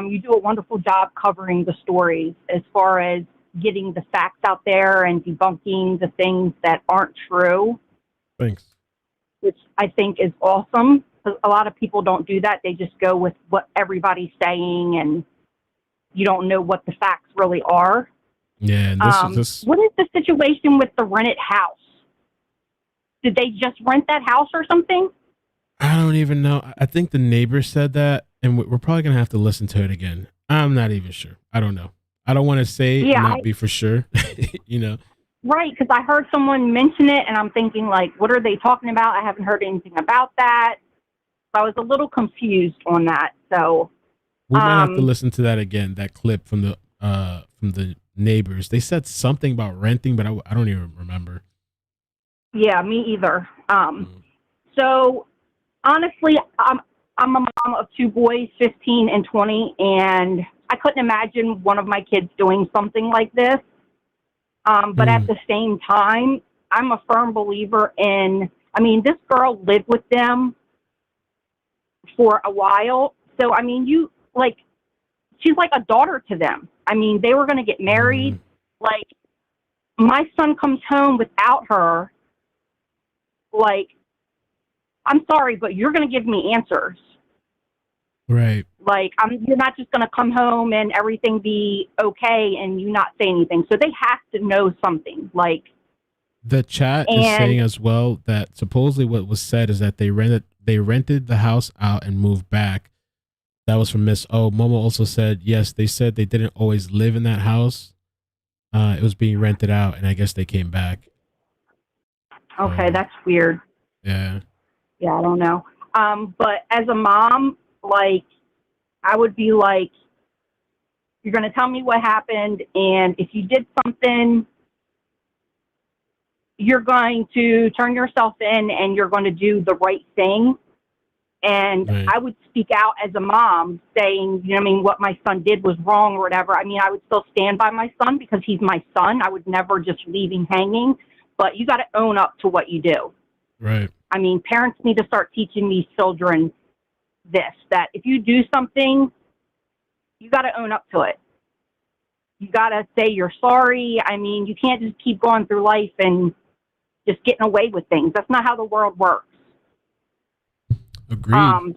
you do a wonderful job covering the stories as far as getting the facts out there and debunking the things that aren't true. Thanks. Which I think is awesome. A lot of people don't do that. They just go with what everybody's saying, and you don't know what the facts really are. Yeah. This What is the situation with the rented house? Did they just rent that house or something? I don't even know. I think the neighbor said that, and we're probably going to have to listen to it again. I'm not even sure. I don't know. I don't want to say and not be for sure, Right, because I heard someone mention it, and I'm thinking, what are they talking about? I haven't heard anything about that. So I was a little confused on that. So we might have to listen to that again, that clip from the neighbors. They said something about renting, but I don't even remember. Yeah, me either. So honestly, I'm a mom of 2 boys, 15 and 20, and I couldn't imagine one of my kids doing something like this. But at the same time, I'm a firm believer in, this girl lived with them for a while. So, she's like a daughter to them. They were going to get married. My son comes home without her. I'm sorry, but you're going to give me answers. Right. You're not just going to come home and everything be okay and you not say anything. So they have to know something. The chat is saying as well that supposedly what was said is that they rented the house out and moved back. That was from Miss O. Momo also said, yes, they said they didn't always live in that house. It was being rented out, and I guess they came back. Okay, that's weird. Yeah. Yeah, I don't know. But as a mom, I would be like, you're going to tell me what happened, and if you did something, you're going to turn yourself in and you're going to do the right thing. And I would speak out as a mom saying, you know what I mean, what my son did was wrong or whatever. I mean, I would still stand by my son because he's my son. I would never just leave him hanging. But you got to own up to what you do. Right. I mean, parents need to start teaching these children that if you do something, you got to own up to it. You got to say you're sorry. I mean, you can't just keep going through life and just getting away with things. That's not how the world works. Agreed. And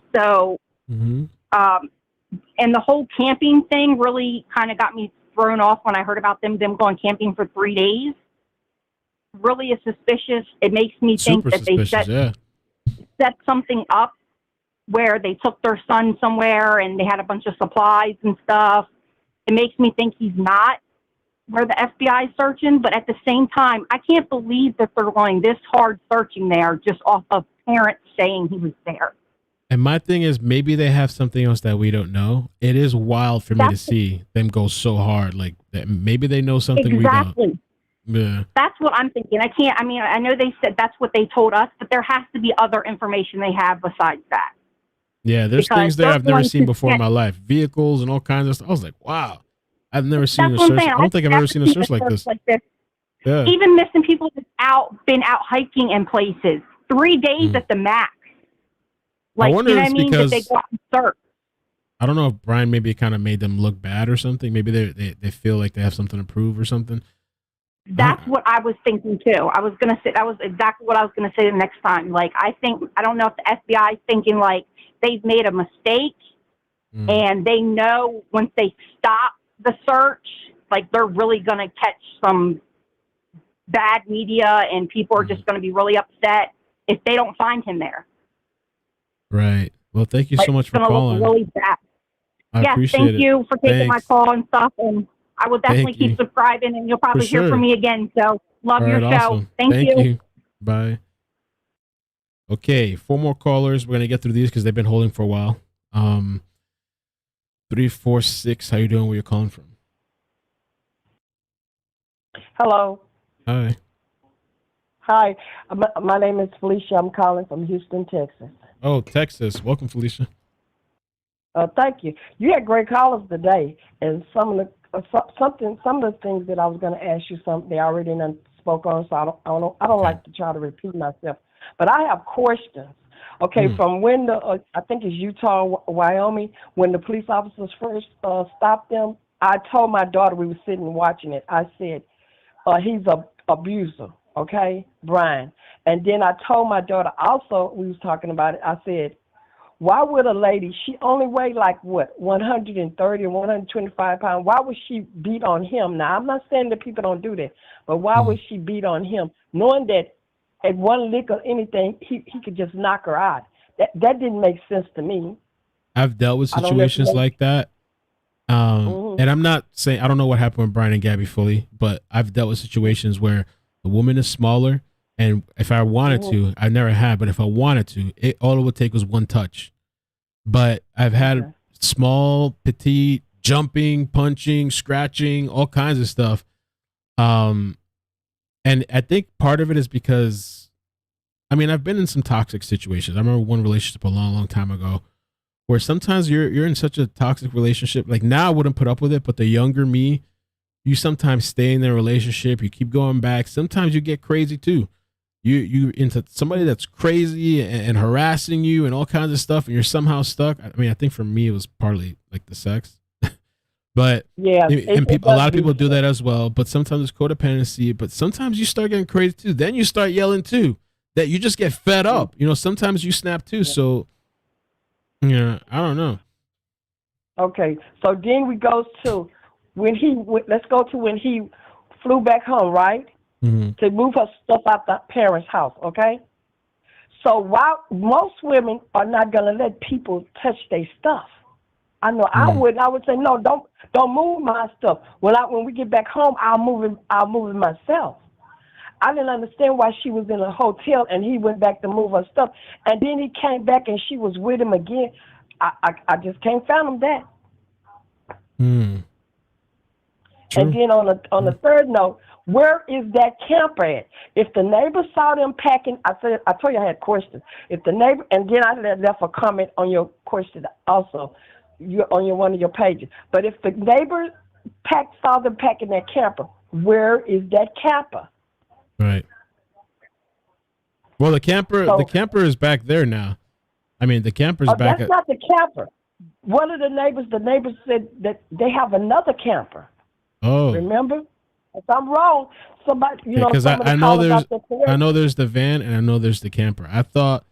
the whole camping thing really kind of got me thrown off when I heard about them going camping for 3 days. Really is suspicious. It makes me think that they set something up where they took their son somewhere and they had a bunch of supplies and stuff. It makes me think he's not where the FBI is searching, but at the same time, I can't believe that they're going this hard searching there just off of parents saying he was there. And my thing is, maybe they have something else that we don't know. It is wild for me to see them go so hard. Like that. Maybe they know something we don't. Yeah. That's what I'm thinking. I know they said that's what they told us, but there has to be other information they have besides that. Yeah, there's things there I've never seen before in my life. Vehicles and all kinds of stuff. I was like, wow. I've never seen a search. I don't think I've ever seen a search like this. Yeah. Even missing people that's been out hiking in places. 3 days at the max. Like, I wonder you know if what I mean? because That they go out and search. I don't know if Brian maybe kind of made them look bad or something. Maybe they feel like they have something to prove or something. That's what I was thinking too. I was gonna say that was exactly what I was gonna say the next time. Like I don't know if the FBI is thinking like they've made a mistake and they know once they stop the search, like they're really gonna catch some bad media and people are just gonna be really upset if they don't find him there. Right. Well, thank you so much for calling. Look really bad. I appreciate thank it. you for taking my call and stuff, and I will definitely keep subscribing, and you'll probably hear from me again. So, love your show. Awesome. Thank you. Bye. Okay, 4 more callers. We're gonna get through these because they've been holding for a while. 346. How you doing? Where you calling from? Hello. Hi. Hi. My name is Felicia. I'm calling from Houston, Texas. Oh, Texas. Welcome, Felicia. Thank you. You had great callers today, and some of the things that I was going to ask you, they already spoke on, so I don't like to try to repeat myself. But I have questions. Okay, from when I think it's Utah, Wyoming, when the police officers first stopped them, I told my daughter, we were sitting watching it. I said, he's a abuser. Okay, Brian. And then I told my daughter also, we was talking about it, I said, why would a lady, she only weighed like what, 130 or 125 pounds, why would she beat on him? Now, I'm not saying that people don't do that, but why would she beat on him, knowing that at one lick or anything, he could just knock her out? That didn't make sense to me. I've dealt with situations like that. And I'm not saying, I don't know what happened with Brian and Gabby fully, but I've dealt with situations where the woman is smaller, and if I wanted to, I never have, but if I wanted to, all it would take was one touch. But I've had small, petite, jumping, punching, scratching, all kinds of stuff. And I think part of it is because, I mean, I've been in some toxic situations. I remember one relationship a long, long time ago where sometimes you're in such a toxic relationship. Like now I wouldn't put up with it, but the younger me, you sometimes stay in their relationship. You keep going back. Sometimes you get crazy too. You into somebody that's crazy and harassing you and all kinds of stuff, and you're somehow stuck. I mean, I think for me it was partly like the sex, but yeah, and a lot of people do that as well. But sometimes it's codependency. But sometimes you start getting crazy too. Then you start yelling too. That you just get fed up. You know, sometimes you snap too. So yeah, I don't know. Okay, so then we go to when let's go to when he flew back home, right? To move her stuff out the parents' house, okay? So while most women are not gonna let people touch their stuff, I know I would say no, don't move my stuff. When we get back home, I'll move it myself. I didn't understand why she was in a hotel and he went back to move her stuff, and then he came back and she was with him again. I just can't fathom that. True. And then on the third note, where is that camper at? If the neighbor saw them packing, I told you I had questions. If the neighbor, and then I left a comment on your question also, on one of your pages. But if the neighbor saw them packing that camper, where is that camper? Right. Well, the camper is back there now. I mean, the camper's back. That's not the camper. One of the neighbors said that they have another camper. Oh. Remember? If I'm wrong, somebody, because I know there's the van and I know there's the camper. I thought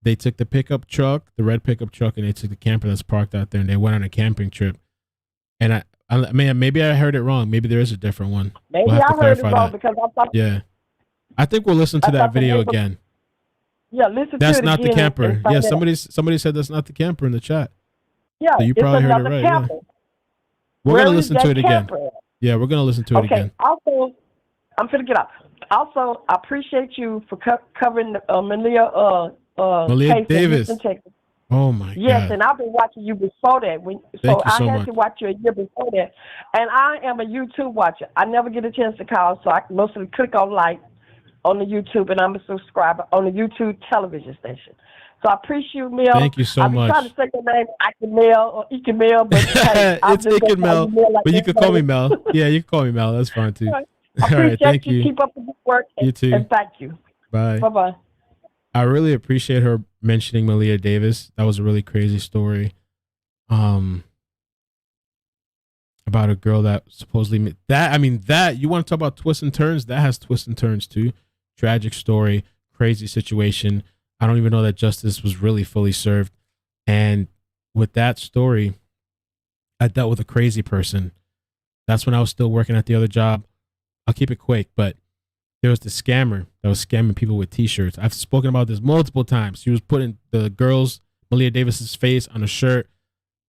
they took the pickup truck, the red pickup truck, and they took the camper that's parked out there and they went on a camping trip. And maybe I heard it wrong. Maybe there is a different one. Maybe I heard it wrong because I thought. Yeah. I think we'll listen to that video again. Yeah, listen that's to it not again. The camper. Yeah, somebody said that's not the camper in the chat. Yeah, so you probably heard it right. Yeah. We're going to listen to it again. Yeah, we're going to listen to it again. Also, I'm going to get out. Also, I appreciate you for covering Malia Davis. Oh, my God. Yes, and I've been watching you before that. I had to watch you a year before that. And I am a YouTube watcher. I never get a chance to call, so I can mostly click on like on the YouTube, and I'm a subscriber on the YouTube television station. So I appreciate you, Mel. Thank you so much. I'm trying to say your name, iCkEdMeL or iCkEdMeL, but hey, it's iCkEdMeL. But you can call me Mel. Yeah, you can call me Mel. That's fine too. I appreciate thank you. Keep up the good work. You too. And thank you. Bye. Bye-bye. I really appreciate her mentioning Malia Davis. That was a really crazy story. About a girl that supposedly that you want to talk about twists and turns? That has twists and turns too. Tragic story, crazy situation. I don't even know that justice was really fully served. And with that story, I dealt with a crazy person. That's when I was still working at the other job. I'll keep it quick, but there was this scammer that was scamming people with t-shirts. I've spoken about this multiple times. She was putting the girl's, Malia Davis's face on a shirt,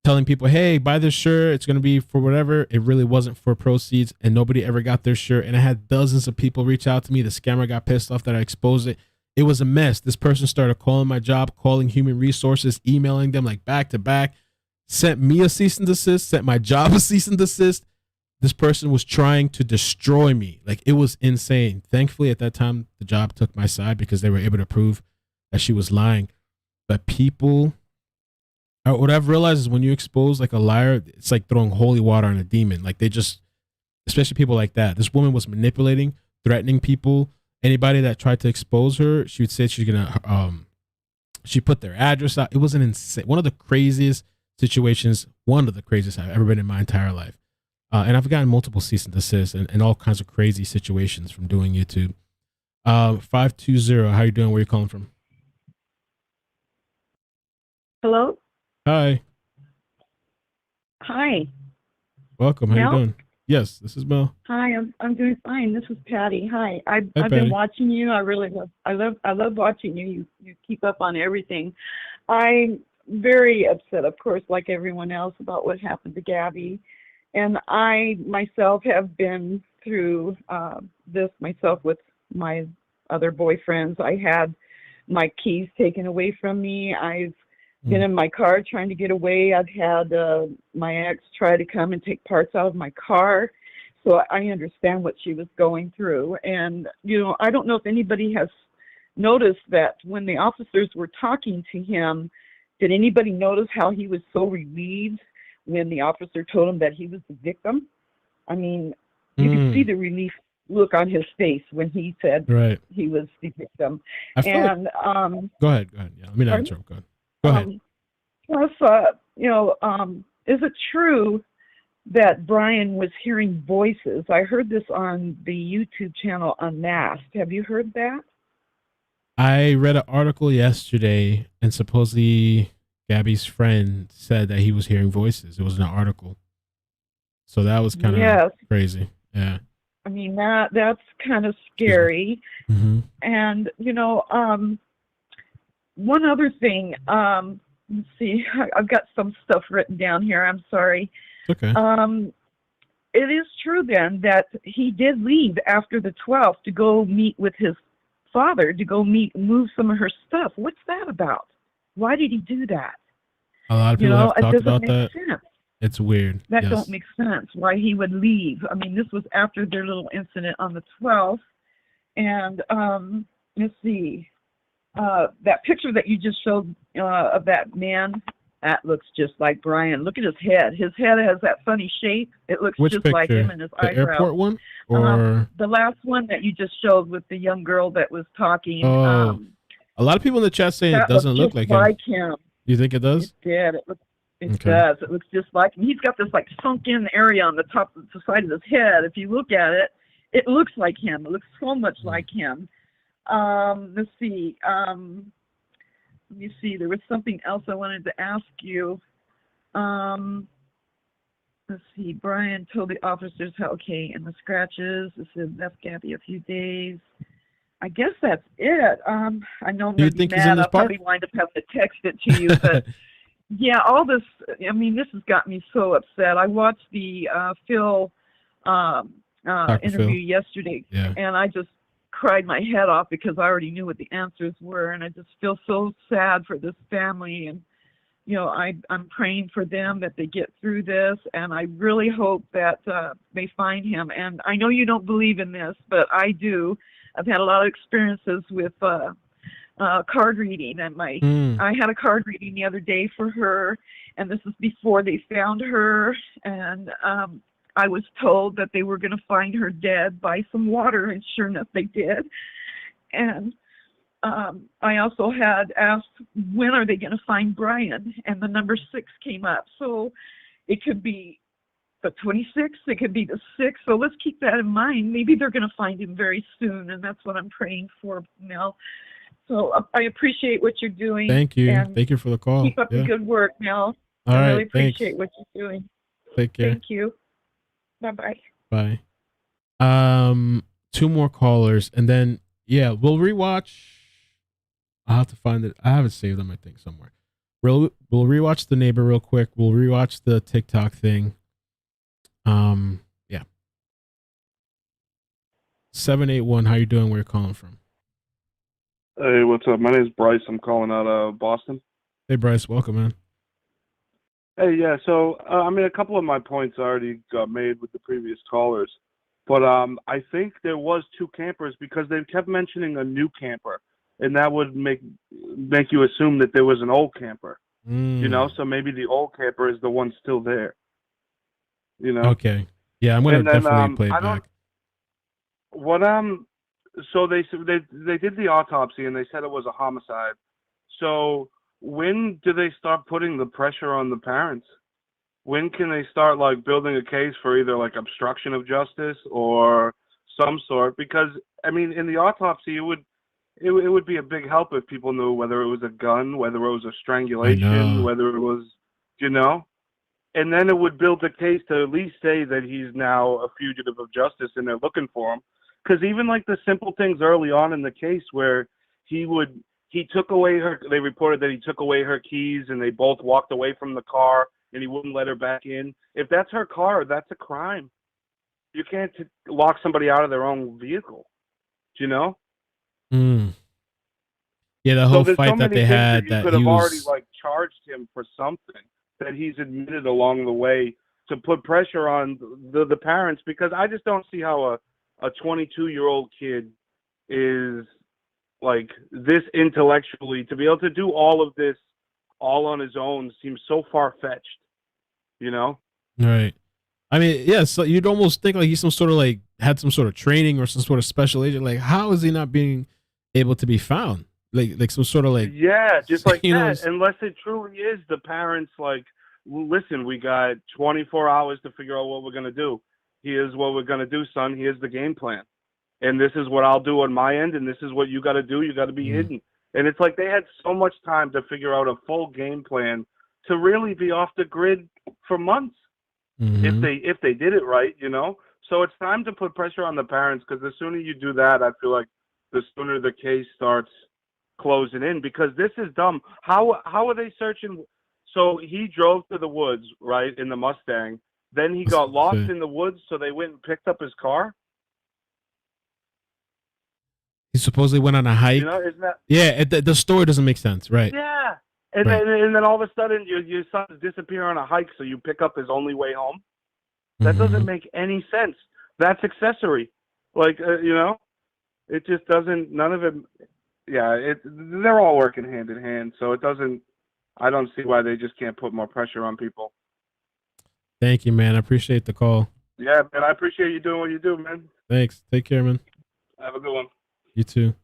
telling people, hey, buy this shirt. It's going to be for whatever. It really wasn't for proceeds, and nobody ever got their shirt. And I had dozens of people reach out to me. The scammer got pissed off that I exposed it. It was a mess. This person started calling my job, calling human resources, emailing them like back to back, sent me a cease and desist, sent my job a cease and desist. This person was trying to destroy me. Like, it was insane. Thankfully, at that time, the job took my side because they were able to prove that she was lying. But people, what I've realized is when you expose like a liar, it's like throwing holy water on a demon. Like, they just, especially people like that. This woman was manipulating, threatening people. Anybody that tried to expose her, she would say she's gonna she put their address out. It was an insane, one of the craziest situations, one of the craziest I've ever been in my entire life. And I've gotten multiple cease and desist and all kinds of crazy situations from doing YouTube. 520, how you doing? Where you calling from? Hello? Hi. Hi. Welcome. How Mel? you doing? Yes, this is Mel. Hi, I'm doing fine. This is Patty. Hi. I've Patty. been watching you. I love watching you. You keep up on everything. I'm very upset, of course, like everyone else, about what happened to Gabby. And I myself have been through this myself with my other boyfriends. I had my keys taken away from me. I've been in my car trying to get away. I've had my ex try to come and take parts out of my car. So I understand what she was going through. And, I don't know if anybody has noticed that when the officers were talking to him, did anybody notice how he was so relieved when the officer told him that he was the victim? I mean, you could see the relief look on his face when he said he was the victim. And go ahead. Yeah, let me not interrupt. Go ahead. Plus, is it true that Brian was hearing voices? I heard this on the YouTube channel Unmasked. Have you heard that? I read an article yesterday, and supposedly Gabby's friend said that he was hearing voices. It was an article. So that was kind of crazy. Yeah. I mean, that's kind of scary. Mm-hmm. And, one other thing, let's see, I've got some stuff written down here. I'm sorry. Okay. It is true then that he did leave after the 12th to go meet with his father, to go move some of her stuff. What's that about? Why did he do that? A lot of people have talked about that. Sense. It's weird. That yes. don't make sense. Why he would leave? I mean, this was after their little incident on the 12th, and let's see, that picture that you just showed of that man, that looks just like Brian. Look at his head. His head has that funny shape. It looks Which just picture? like him and his The eyebrows. airport one, or the last one that you just showed with the young girl that was talking. a lot of people in the chat saying it doesn't look like him. You think it does? It did. It Okay. does. It looks just like him. He's got this like sunk-in area on the top of the side of his head. If you look at it, it looks like him. It looks so much like him. Let's see. Let me see. There was something else I wanted to ask you. Let's see. Brian told the officers how, okay, and the scratches. This said left Gabby a few days. I guess that's it. I know I'm Do you going to be think he's in mad. this I'll probably wind up having to text it to you, but yeah, all this, I mean, this has got me so upset. I watched the Phil interview yesterday, and I just cried my head off because I already knew what the answers were, and I just feel so sad for this family. And, you know, I'm praying for them that they get through this, and I really hope that they find him. And I know you don't believe in this, but I do. I've had a lot of experiences with card reading, and I had a card reading the other day for her, and this is before they found her, and I was told that they were going to find her dead by some water, and sure enough they did. And I also had asked, when are they going to find Brian? And the number 6 came up, so it could be the 26th, it could be the 6th, so let's keep that in mind. Maybe they're going to find him very soon, and that's what I'm praying for, Mel. So I appreciate what you're doing. Thank you. And Thank you for the call. keep up the good work, Mel. All I right, really appreciate thanks. what you're doing. Take care. Thank you. Bye-bye. Bye. 2 more callers, and then we'll rewatch. I'll have to find it. I have it saved on my thing somewhere. We'll rewatch The Neighbor real quick. We'll rewatch the TikTok thing. 781. How you doing? Where you calling from? Hey, what's up? My name's Bryce. I'm calling out of Boston. Hey, Bryce. Welcome, man. Hey, yeah. So, I mean, a couple of my points already got made with the previous callers, but I think there was 2 campers because they kept mentioning a new camper, and that would make you assume that there was an old camper. You know, so maybe the old camper is the one still there. You know. Okay. Yeah, I'm gonna definitely play it back. So they did the autopsy and they said it was a homicide. So when do they start putting the pressure on the parents? When can they start like building a case for either like obstruction of justice or some sort? Because I mean, in the autopsy, it would be a big help if people knew whether it was a gun, whether it was a strangulation, whether it was, you know. And then it would build a case to at least say that he's now a fugitive of justice and they're looking for him. Because even like the simple things early on in the case where he took away they reported that he took away her keys and they both walked away from the car and he wouldn't let her back in. If that's her car, that's a crime. You can't lock somebody out of their own vehicle, you know? Yeah, the whole fight that they had, you that could he have was already like charged him for something that he's admitted along the way to put pressure on the parents, because I just don't see how a 22-year-old kid is like this intellectually to be able to do all of this all on his own seems so far-fetched, you know? right. I mean, yeah, so you'd almost think like he's some sort of like had some sort of training or some sort of special agent. Like, how is he not being able to be found? Like some sort of like, yeah, just like you know, that. Unless it truly is the parents like, listen, we got 24 hours to figure out what we're going to do. Here's what we're going to do, son. Here's the game plan. And this is what I'll do on my end, and this is what you got to do. You got to be hidden. And it's like they had so much time to figure out a full game plan to really be off the grid for months if they did it right, you know? So it's time to put pressure on the parents, because the sooner you do that, I feel like the sooner the case starts closing in, because this is dumb. How are they searching? So he drove to the woods, right, in the Mustang. Then he got lost in the woods, so they went and picked up his car. he supposedly went on a hike. You know, isn't that? Yeah, the story doesn't make sense, right? Yeah, And then all of a sudden your son disappear on a hike, so you pick up his only way home. That doesn't make any sense. That's accessory. Like, it just doesn't, none of it, they're all working hand in hand, so it doesn't, I don't see why they just can't put more pressure on people. Thank you, man. I appreciate the call. Yeah, man, I appreciate you doing what you do, man. Thanks. Take care, man. Have a good one. You too.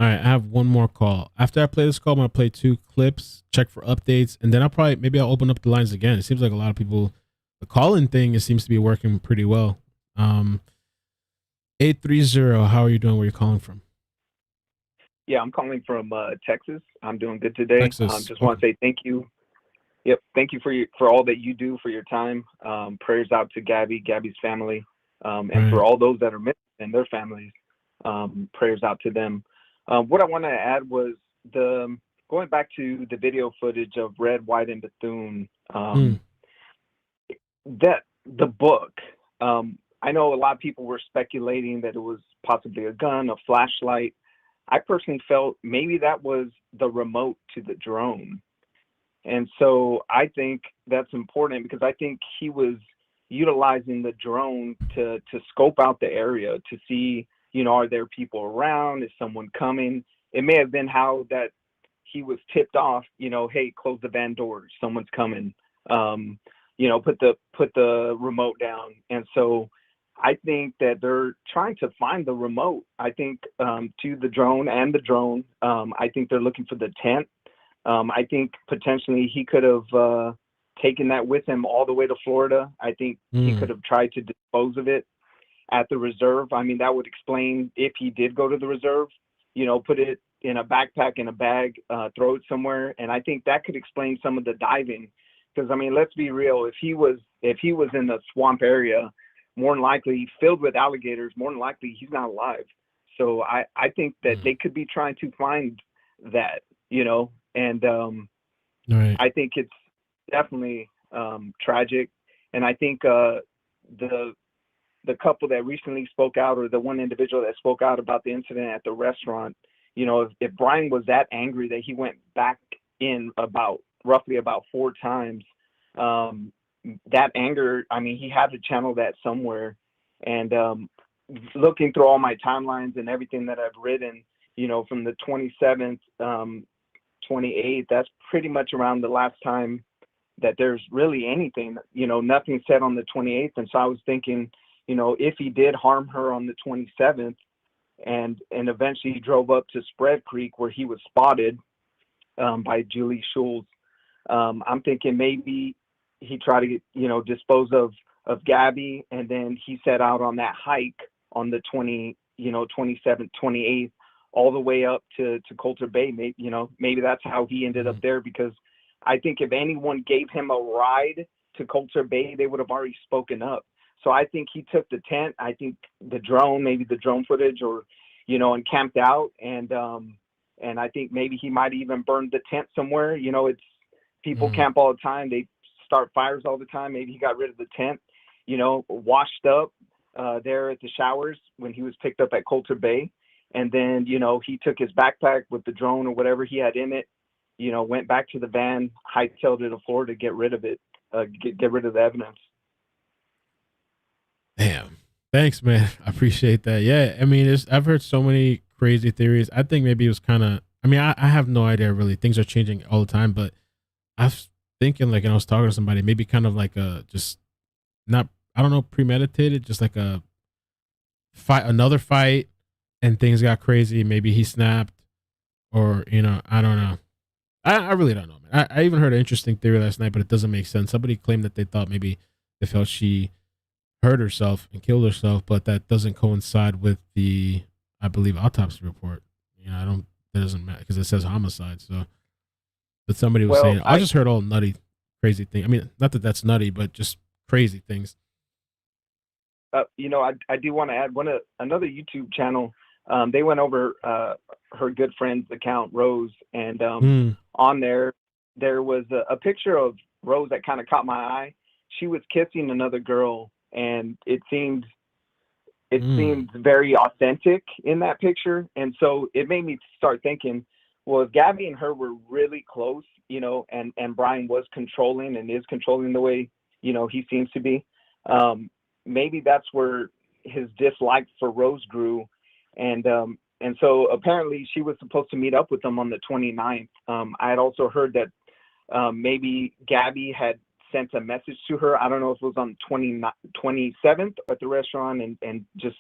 All right, I have one more call. After I play this call, I'm going to play 2 clips, check for updates, and then maybe I'll open up the lines again. It seems like a lot of people, the call-in thing, it seems to be working pretty well. 830, how are you doing? Where are you calling from? Yeah, I'm calling from Texas. I'm doing good today. Texas. Just want to say thank you. Yep, thank you for all that you do, for your time. Prayers out to Gabby's family, and for all those that are missing and their families. Prayers out to them. What I want to add was going back to the video footage of Red, White, and Bethune. That the book. I know a lot of people were speculating that it was possibly a gun, a flashlight. I personally felt maybe that was the remote to the drone. And so I think that's important because I think he was utilizing the drone to scope out the area to see, are there people around? Is someone coming? It may have been how that he was tipped off, hey, close the van doors, someone's coming. Put the remote down. And so I think that they're trying to find the remote, I think, to the drone and the drone. I think they're looking for the tent. I think potentially he could have taken that with him all the way to Florida. I think he could have tried to dispose of it at the reserve. I mean, that would explain if he did go to the reserve, put it in a backpack, in a bag, throw it somewhere. And I think that could explain some of the diving. Because, I mean, let's be real. If he was in the swamp area, more than likely filled with alligators, more than likely he's not alive. So I think that they could be trying to find that, and I think it's definitely tragic. And I think the couple that recently spoke out, or the one individual that spoke out about the incident at the restaurant, if Brian was that angry that he went back in roughly about 4 times, that anger, I mean, he had to channel that somewhere. And looking through all my timelines and everything that I've written, from the 27th, 28th, that's pretty much around the last time that there's really anything, nothing said on the 28th. And so I was thinking, if he did harm her on the 27th and eventually he drove up to Spread Creek where he was spotted by Julie Schultz, I'm thinking maybe he tried to get, dispose of Gabby, and then he set out on that hike on the 27th, 28th, all the way up to Coulter Bay. Maybe that's how he ended up there, because I think if anyone gave him a ride to Coulter Bay, they would have already spoken up. So I think he took the tent. I think the drone, maybe the drone footage, or, and camped out. And I think maybe he might even burned the tent somewhere. It's people camp all the time. They start fires all the time. Maybe he got rid of the tent, washed up there at the showers when he was picked up at Coulter Bay. And then, he took his backpack with the drone or whatever he had in it, went back to the van, hightailed it to Florida to get rid of it, get rid of the evidence. Damn. Thanks, man. I appreciate that. Yeah. I mean, I've heard so many crazy theories. I think maybe it was kind of, I have no idea really. Things are changing all the time, but I was thinking, and I was talking to somebody, maybe kind of like just not, I don't know, premeditated, just like a fight, another fight, and things got crazy. Maybe he snapped, or, I don't know. I really don't know, man. I even heard an interesting theory last night, but it doesn't make sense. Somebody claimed that they thought maybe they felt she hurt herself and killed herself, but that doesn't coincide with the, I believe, autopsy report. That doesn't matter because it says homicide. So, but somebody was saying, I just heard all nutty, crazy things. I mean, not that that's nutty, but just crazy things. I do want to add another YouTube channel. They went over her good friend's account, Rose, and on there was a picture of Rose that kind of caught my eye. She was kissing another girl, and it seemed very authentic in that picture. And so it made me start thinking, well, if Gabby and her were really close you know, and Brian was controlling and is controlling the way, you know, he seems to be. Maybe that's where his dislike for Rose grew. And so apparently she was supposed to meet up with them on the 29th. I had also heard that maybe Gabby had sent a message to her. I don't know if it was on 27th at the restaurant and just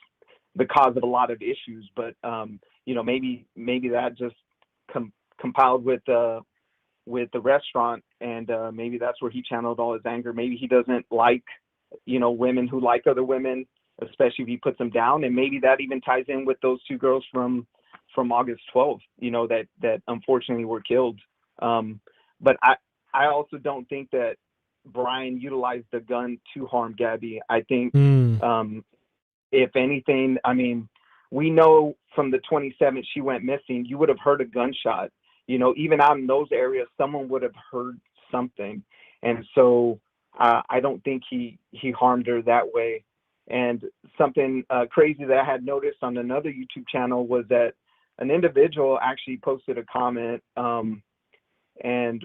the cause of a lot of issues. But, you know, maybe that just compiled with the restaurant, and maybe that's where he channeled all his anger. Maybe he doesn't like, you know, women who like other women, especially if he puts them down. And maybe that even ties in with those two girls from August 12th, you know, that unfortunately were killed. But I also don't think that Brian utilized the gun to harm Gabby. I think, if anything, I mean, we know from the 27th she went missing, you would have heard a gunshot. You know, even out in those areas, someone would have heard something. And so I don't think he harmed her that way. And something crazy that I had noticed on another YouTube channel was that an individual actually posted a comment, and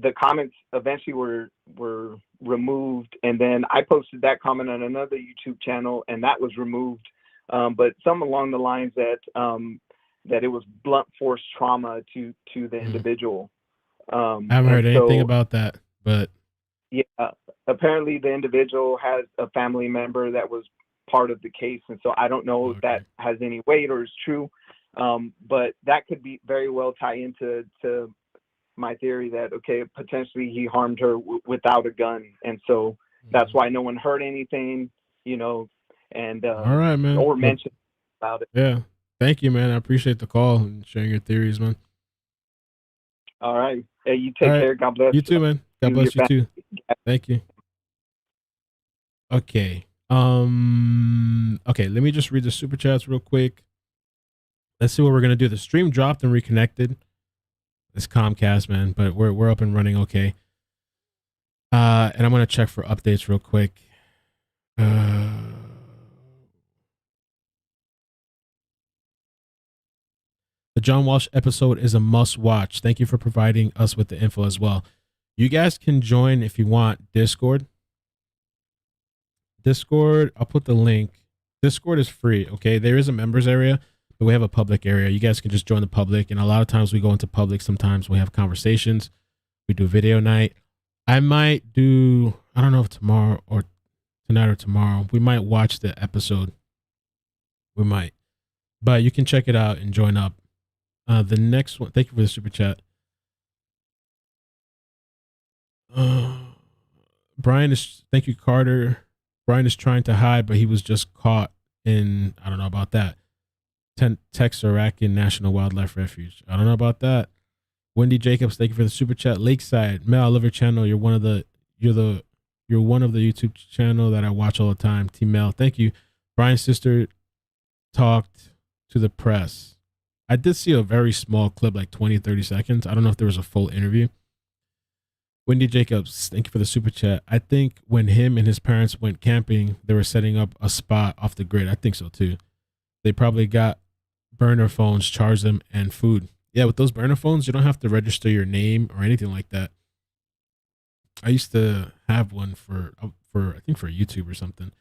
the comments eventually were removed. And then I posted that comment on another YouTube channel, and that was removed. But some along the lines that it was blunt force trauma to the individual. I haven't heard anything about that, but yeah, apparently the individual has a family member that was part of the case, and so I don't know if that has any weight or is true, but that could be very well tie into my theory that potentially he harmed her without a gun, and so that's why no one heard anything, you know, and all right, man, or mentioned about it. Yeah, thank you, man. I appreciate the call and sharing your theories, man. All right, hey, you take care. God bless you too, man. God bless you too. Thank you. Okay. Okay, let me just read the super chats real quick. Let's see what we're gonna do. The stream dropped and reconnected. It's Comcast, man, but we're up and running okay. And I'm gonna check for updates real quick. The John Walsh episode is a must watch. Thank you for providing us with the info as well. You guys can join if you want Discord. I'll put the link. Discord is free, okay? There is a members area, but we have a public area. You guys can just join the public, and a lot of times we go into public. Sometimes we have conversations. We do video night. I might do, I don't know if tomorrow or tonight or tomorrow, we might watch the episode. We might. But you can check it out and join up. The next one, thank you for the super chat. Brian is, thank you, Carter. Brian is trying to hide, but he was just caught in, I don't know about that. Texarkana National Wildlife Refuge. I don't know about that. Wendy Jacobs, thank you for the super chat. Lakeside, Mel, I love your channel. You're one of the YouTube channel that I watch all the time. Team Mel, thank you. Brian's sister talked to the press. I did see a very small clip, like 20, 30 seconds. I don't know if there was a full interview. Wendy Jacobs, thank you for the super chat. I think when him and his parents went camping, they were setting up a spot off the grid. I think so too. They probably got burner phones, charged them, and food. Yeah, with those burner phones, you don't have to register your name or anything like that. I used to have one for I think for YouTube or something.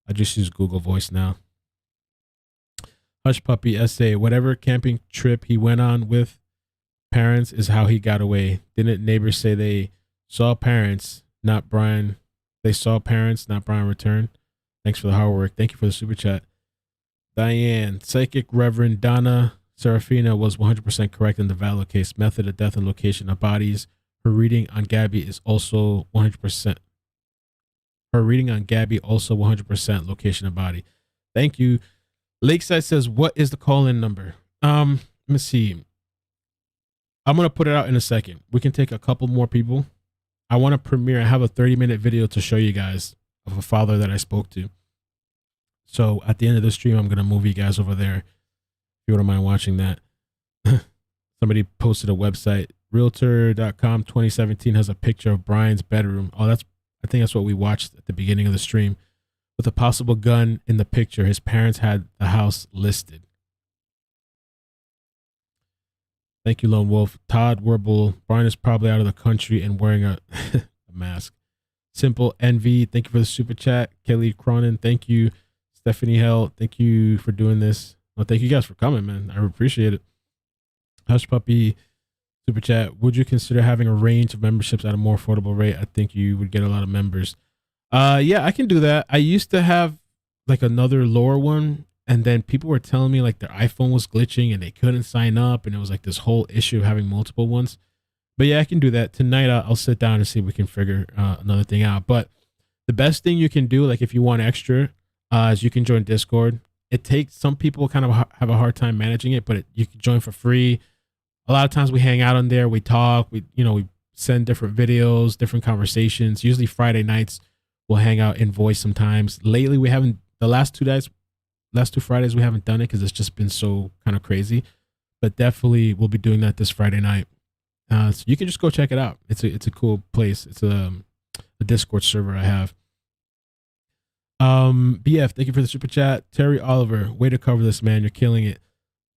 I just use Google Voice now. Hush Puppy essay, whatever camping trip he went on with parents is how he got away. Didn't neighbors say they saw parents, not Brian? They saw parents, not Brian return. Thanks for the hard work. Thank you for the super chat. Diane, Psychic Reverend Donna Serafina was 100% correct in the Vallow case. Method of death and location of bodies. Her reading on Gabby is also 100%. Her reading on Gabby also 100% location of body. Thank you. Lakeside says, what is the call-in number? Let me see. I'm going to put it out in a second. We can take a couple more people. I want to premiere. I have a 30-minute video to show you guys of a father that I spoke to. So at the end of the stream, I'm going to move you guys over there. If you wouldn't mind watching that. Somebody posted a website. Realtor.com 2017 has a picture of Brian's bedroom. Oh, I think that's what we watched at the beginning of the stream. With a possible gun in the picture, his parents had the house listed. Thank you, Lone Wolf. Todd Werble. Brian is probably out of the country and wearing a, a mask. Simple Envy. Thank you for the super chat. Kelly Cronin. Thank you. Stephanie Hell. Thank you for doing this. Well, thank you guys for coming, man. I appreciate it. Hush Puppy. Super chat. Would you consider having a range of memberships at a more affordable rate? I think you would get a lot of members. Yeah, I can do that. I used to have like another lower one, and then people were telling me like their iPhone was glitching and they couldn't sign up, and it was like this whole issue of having multiple ones. But yeah, I can do that tonight. I'll sit down and see if we can figure another thing out. But the best thing you can do, like if you want extra, is you can join Discord. It takes some people kind of have a hard time managing it, but you can join for free. A lot of times we hang out on there, we talk, we send different videos, different conversations. Usually Friday nights we'll hang out in voice sometimes. Lately we haven't, the last two Fridays we haven't done it because it's just been so kind of crazy. But definitely we'll be doing that this Friday night. So you can just go check it out. It's a cool place. It's a Discord server I have. BF, thank you for the super chat. Terry Oliver, way to cover this, man. You're killing it.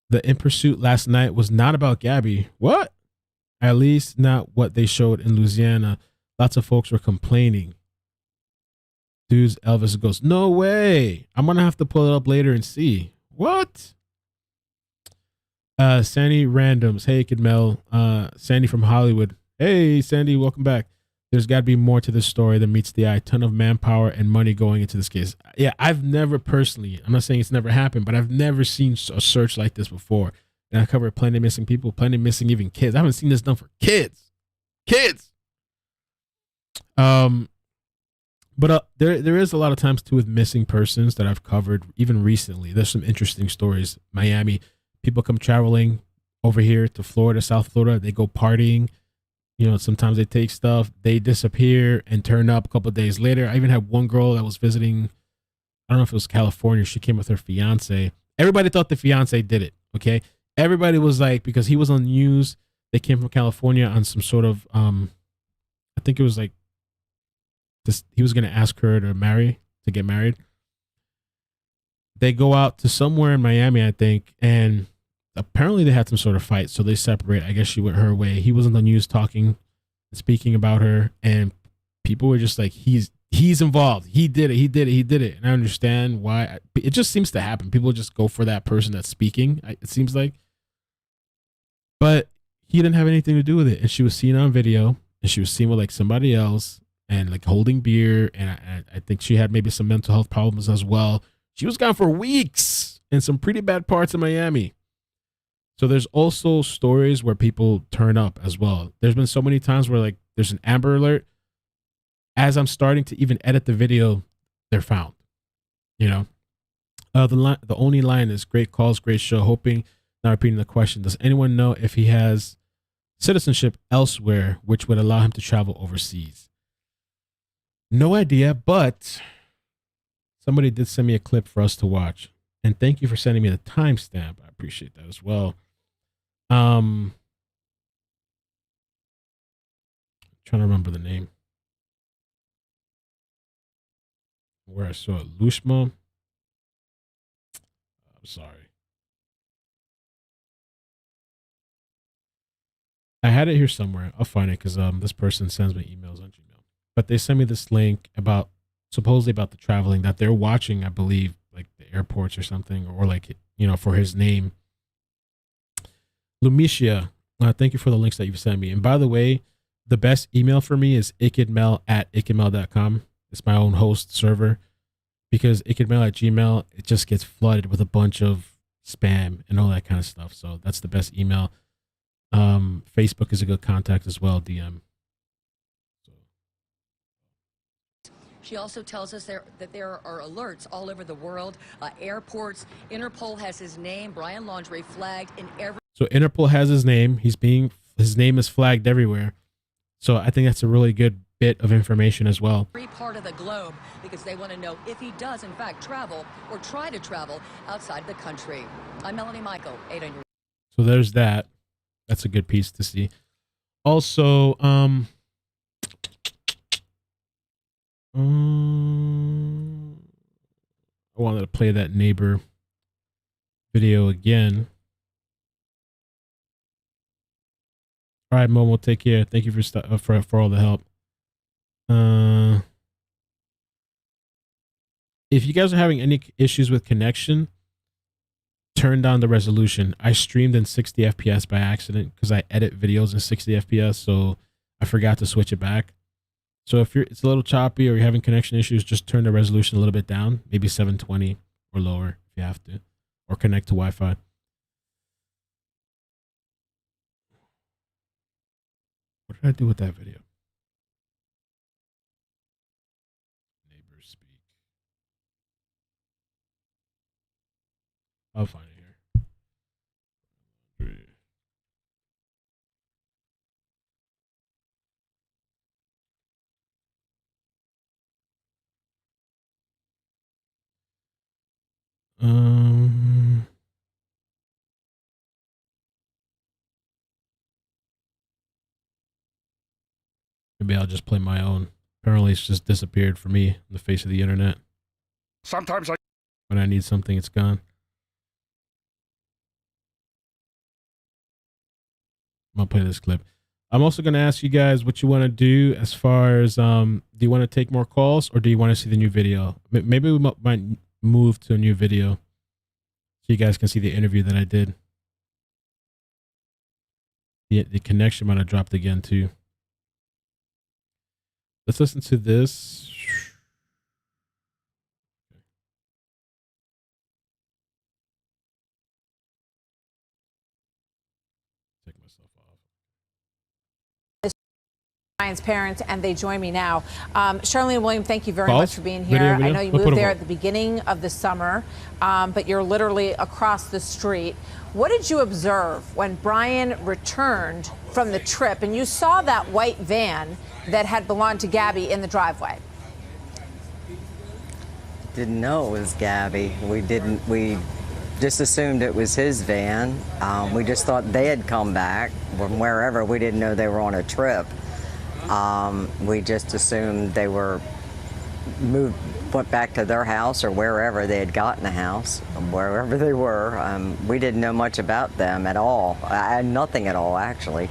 The In Pursuit last night was not about Gabby. What? At least not what they showed in Louisiana. Lots of folks were complaining. Dudes, Elvis goes, no way. I'm going to have to pull it up later and see. What? Sandy Randoms. Hey, iCkEdMeL. Sandy from Hollywood. Hey, Sandy, welcome back. There's got to be more to this story than meets the eye. Ton of manpower and money going into this case. Yeah, I've never personally, I'm not saying it's never happened, but I've never seen a search like this before. And I covered plenty of missing people, plenty of missing even kids. I haven't seen this done for kids. But there is a lot of times too with missing persons that I've covered even recently. There's some interesting stories. Miami, people come traveling over here to Florida, South Florida. They go partying. Sometimes they take stuff, they disappear and turn up a couple of days later. I even had one girl that was visiting, I don't know if it was California. She came with her fiance. Everybody thought the fiance did it. Okay. Everybody was like, because he was on the news, they came from California on some sort of, I think it was like this, he was going to ask her to get married. They go out to somewhere in Miami, I think, and apparently they had some sort of fight, so they separate. I guess she went her way. He was on the news talking, speaking about her, and people were just like, he's involved. He did it. And I understand why. It just seems to happen. People just go for that person that's speaking, it seems like. But he didn't have anything to do with it. And she was seen on video, and she was seen with like somebody else and like holding beer. And I think she had maybe some mental health problems as well. She was gone for weeks in some pretty bad parts of Miami. So there's also stories where people turn up as well. There's been so many times where like there's an Amber Alert. As I'm starting to even edit the video, they're found. The only line is great calls, great show. Hoping, not repeating the question. Does anyone know if he has citizenship elsewhere, which would allow him to travel overseas? No idea, but somebody did send me a clip for us to watch. And thank you for sending me the timestamp. I appreciate that as well. Trying to remember the name. Where I saw it. Lushma. I'm sorry. I had it here somewhere. I'll find it because this person sends me emails on Gmail. But they sent me this link supposedly about the traveling that they're watching, I believe, like the airports or something, or like, for his name. Lumicia, thank you for the links that you've sent me. And by the way, the best email for me is iCkEdMeL@iCkEdMeL.com. It's my own host server, because iCkEdMeL@gmail, it just gets flooded with a bunch of spam and all that kind of stuff. So that's the best email. Facebook is a good contact as well, DM. She also tells us that there are alerts all over the world, airports. Interpol has his name, Brian Laundrie, flagged in every... So Interpol has his name. His name is flagged everywhere. So I think that's a really good bit of information as well. Every part of the globe, because they want to know if he does, in fact, travel or try to travel outside the country. I'm Melanie Michael, 8 on your... So there's that. That's a good piece to see. Also, I wanted to play that neighbor video again. All right, Momo, take care. Thank you for all the help. If you guys are having any issues with connection, turn down the resolution. I streamed in 60 FPS by accident because I edit videos in 60 FPS, so I forgot to switch it back. So if it's a little choppy or you're having connection issues, just turn the resolution a little bit down, maybe 720 or lower if you have to, or connect to Wi-Fi. What did I do with that video? Neighbors speak. I'll find it here. Maybe I'll just play my own. Apparently it's just disappeared for me on the face of the internet. Sometimes when I need something, it's gone. I'm gonna play this clip. I'm also gonna ask you guys what you want to do as far as do you want to take more calls or do you want to see the new video? Maybe we might move to a new video so you guys can see the interview that I did. The connection might have dropped again too. Let's listen to this. Take myself off. Brian's parents, and they join me now. Charlene and William, thank you very Calls? much for being here. Video? I know you moved there at the beginning of the summer, but you're literally across the street. What did you observe when Brian returned from the trip and you saw that white van that had belonged to Gabby in the driveway? Didn't know it was Gabby. We just assumed it was his van. We just thought they had come back from wherever. We didn't know they were on a trip. We just assumed they went back to their house or wherever they had gotten a house, wherever they were. We didn't know much about them at all. Nothing at all, actually.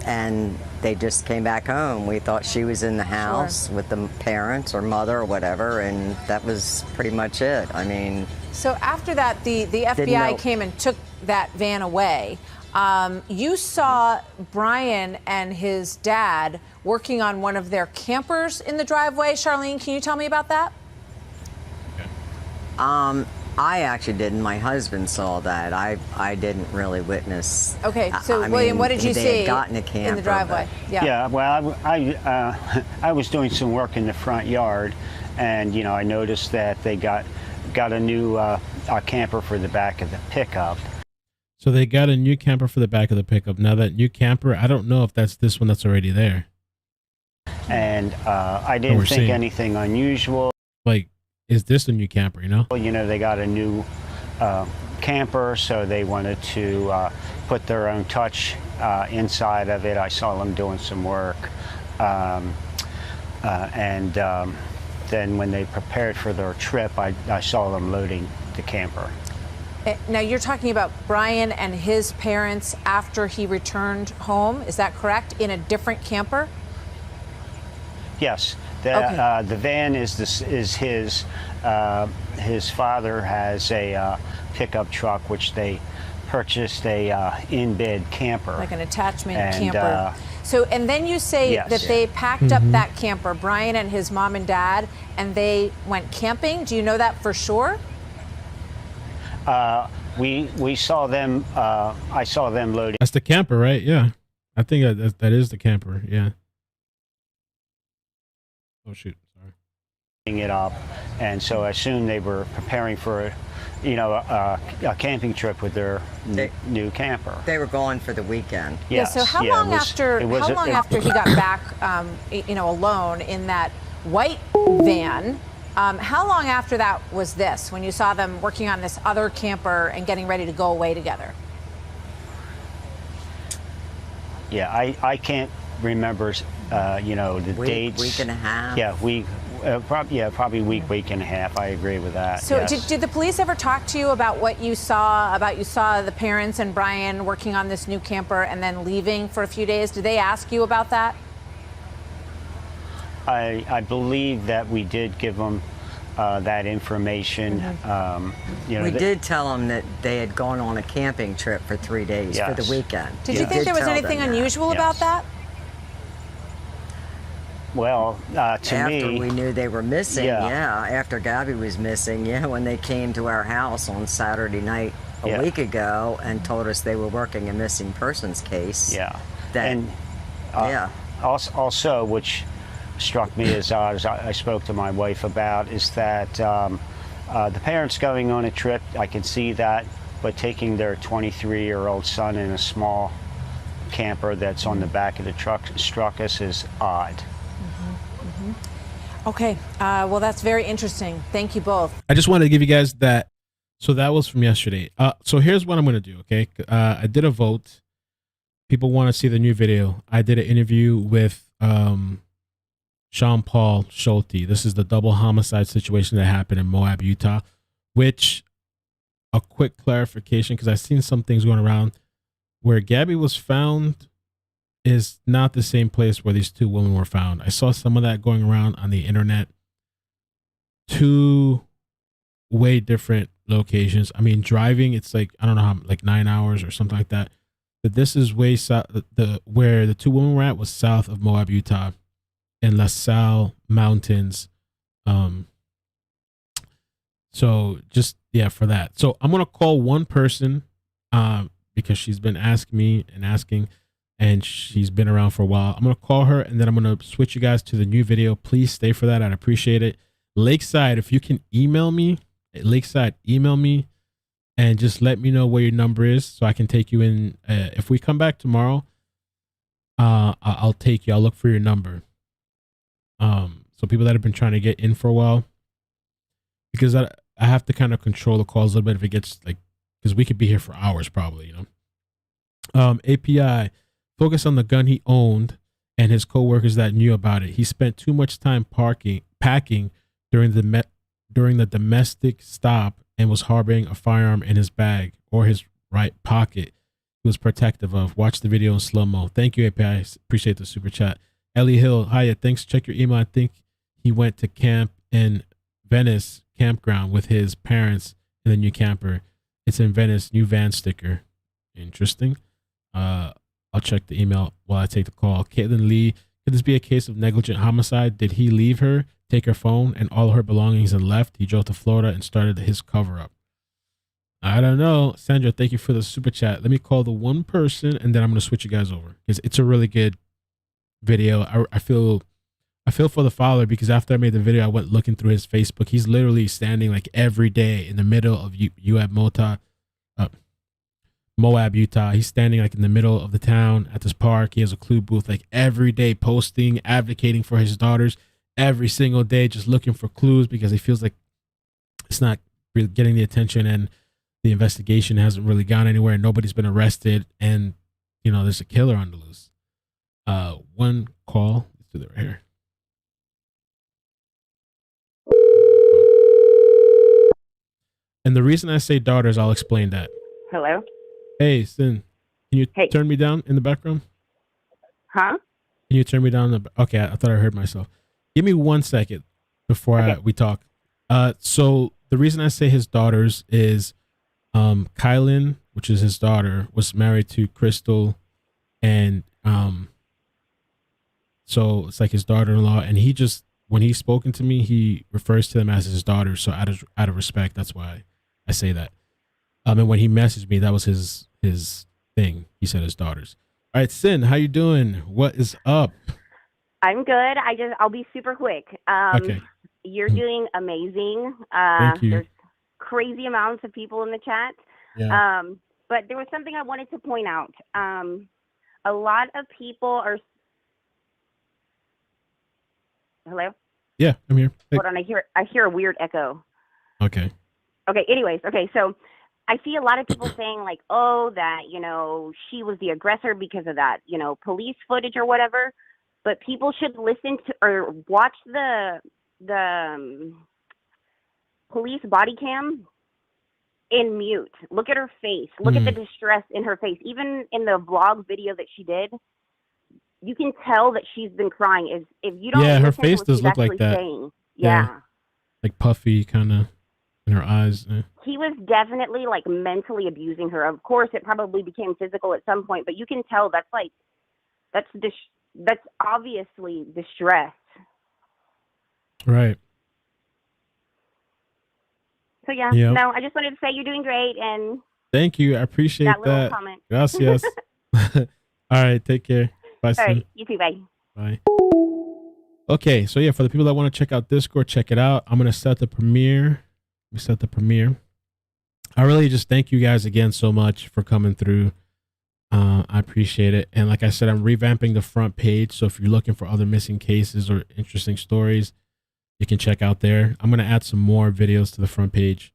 And they just came back home. We thought she was in the house with the parents or mother or whatever, and that was pretty much it. I mean... So after that, the FBI came and took that van away. You saw Brian and his dad working on one of their campers in the driveway. Charlene, can you tell me about that? I actually didn't. My husband saw that. I didn't really witness. Okay, so William, what did you see had gotten a camper, in the driveway? Yeah, well, I was doing some work in the front yard, and I noticed that they got a new camper for the back of the pickup. So they got a new camper for the back of the pickup. Now that new camper, I don't know if that's this one that's already there. And I didn't think anything unusual. Like, is this a new camper, They got a new camper, so they wanted to put their own touch inside of it. I saw them doing some work. Then when they prepared for their trip, I saw them loading the camper. Now, you're talking about Brian and his parents after he returned home. Is that correct? In a different camper? Yes. The van is his. His father has a pickup truck, which they purchased a in-bed camper. Like an attachment camper. And then you say that they packed up that camper, Brian and his mom and dad, and they went camping. Do you know that for sure? We saw them. I saw them loading. That's the camper, right? Yeah, I think that is the camper. Yeah. Oh shoot! Sorry. It up, and so I assumed they were preparing for, a camping trip with their new camper. They were going for the weekend. Yes. So how long after he got back, alone in that white van? How long after that was this, when you saw them working on this other camper and getting ready to go away together? Yeah, I can't remember, the dates. Week and a half. Yeah, probably week and a half. I agree with that. So yes. did the police ever talk to you about what you saw, the parents and Brian working on this new camper and then leaving for a few days? Did they ask you about that? I believe that we did give them that information. We did tell them that they had gone on a camping trip for 3 days for the weekend. Did you think there was anything unusual about that? Well, after we knew they were missing, after Gabby was missing, when they came to our house on Saturday night a week ago and told us they were working a missing persons case. Also, which struck me as odd, as I spoke to my wife about, is that the parents going on a trip, I can see that, but taking their 23-year-old son in a small camper that's on the back of the truck struck us as odd. Okay, well, that's very interesting. Thank you both. I just wanted to give you guys that. So that was from yesterday. So here's what I'm going to do, okay? I did a vote. People want to see the new video. I did an interview with Sean Paul Schulte. This is the double homicide situation that happened in Moab, Utah, which, a quick clarification, because I've seen some things going around, where Gabby was found is not the same place where these two women were found. I saw some of that going around on the internet. Two way different locations. I mean, driving, it's like, I don't know how, like 9 hours or something like that. But this is way south. Where the two women were at was south of Moab, Utah, in La Salle Mountains. So just, for that. So I'm going to call one person because she's been asking, and she's been around for a while. I'm going to call her, and then I'm going to switch you guys to the new video. Please stay for that. I'd appreciate it. Lakeside, if you can email me, and just let me know where your number is so I can take you in. If we come back tomorrow, I'll take you. I'll look for your number. So people that have been trying to get in for a while, because I have to kind of control the calls a little bit if it gets because we could be here for hours probably, API, focus on the gun he owned and his co-workers that knew about it. He spent too much time packing during the domestic stop and was harboring a firearm in his bag or his right pocket he was protective of. Watch the video in slow-mo. Thank you, API. Appreciate the super chat. Ellie Hill, hiya, thanks. Check your email. I think he went to camp in Venice campground with his parents in the new camper. It's in Venice, new van sticker. Interesting. I'll check the email while I take the call. Caitlin Lee, could this be a case of negligent homicide? Did he leave her, take her phone and all her belongings and left? He drove to Florida and started his cover-up. I don't know. Sandra, thank you for the super chat. Let me call the one person, and then I'm going to switch you guys over because it's a really good video. I feel for the father because after I made the video, I went looking through his Facebook. He's literally standing like every day in the middle of Moab, Utah. He's standing like in the middle of the town at this park. He has a clue booth like every day, posting, advocating for his daughters every single day, just looking for clues because he feels like it's not really getting the attention and the investigation hasn't really gone anywhere. Nobody's been arrested, and there's a killer on the loose. One call. Let's do that right here. And the reason I say daughters, I'll explain that. Hello? Hey, Sin, can you turn me down in the background? Huh? Can you turn me down? Okay, I thought I heard myself. Give me 1 second before we talk. So the reason I say his daughters is Kylan, which is his daughter, was married to Crystal, and so it's like his daughter-in-law, and he just, when he's spoken to me, he refers to them as his daughters. So out of respect, that's why I say that. And when he messaged me, that was his thing. He said his daughters. All right, Sin, how you doing? What is up? I'm good. I'll be super quick. Okay. You're doing amazing. Thank you. There's crazy amounts of people in the chat. Yeah. But there was something I wanted to point out. A lot of people are. Hello? Yeah, I'm here. Hey. Hold on, I hear a weird echo. Okay. Okay, anyways, so I see a lot of people saying like, oh, that, she was the aggressor because of that, police footage or whatever. But people should listen to or watch the police body cam in mute. Look at her face. Look at the distress in her face. Even in the vlog video that she did, you can tell that she's been crying. If you don't, her face does look like that. Yeah, like puffy kind of in her eyes. He was definitely like mentally abusing her. Of course, it probably became physical at some point, but you can tell that's obviously distress. Right. So no, I just wanted to say you're doing great, and thank you. I appreciate that little that. comment. Gracias. All right, take care. Bye. All soon. right, you too. Bye. Bye. Okay, so for the people that want to check out Discord, check it out. I'm gonna set the premiere. We set the premiere. I really just thank you guys again so much for coming through. I appreciate it. And like I said, I'm revamping the front page. So if you're looking for other missing cases or interesting stories, you can check out there. I'm gonna add some more videos to the front page.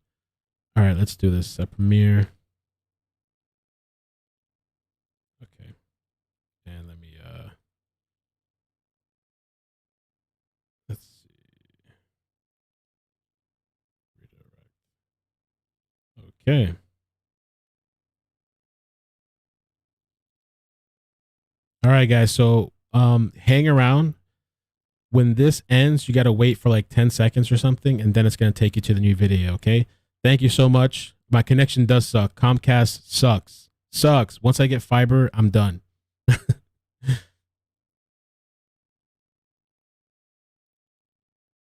All right, let's do this. Set premiere. Okay, and let me let's see. Okay. All right, guys. So hang around. When this ends, you got to wait for like 10 seconds or something, and then it's going to take you to the new video, okay? Thank you so much. My connection does suck. Comcast sucks. Once I get fiber, I'm done.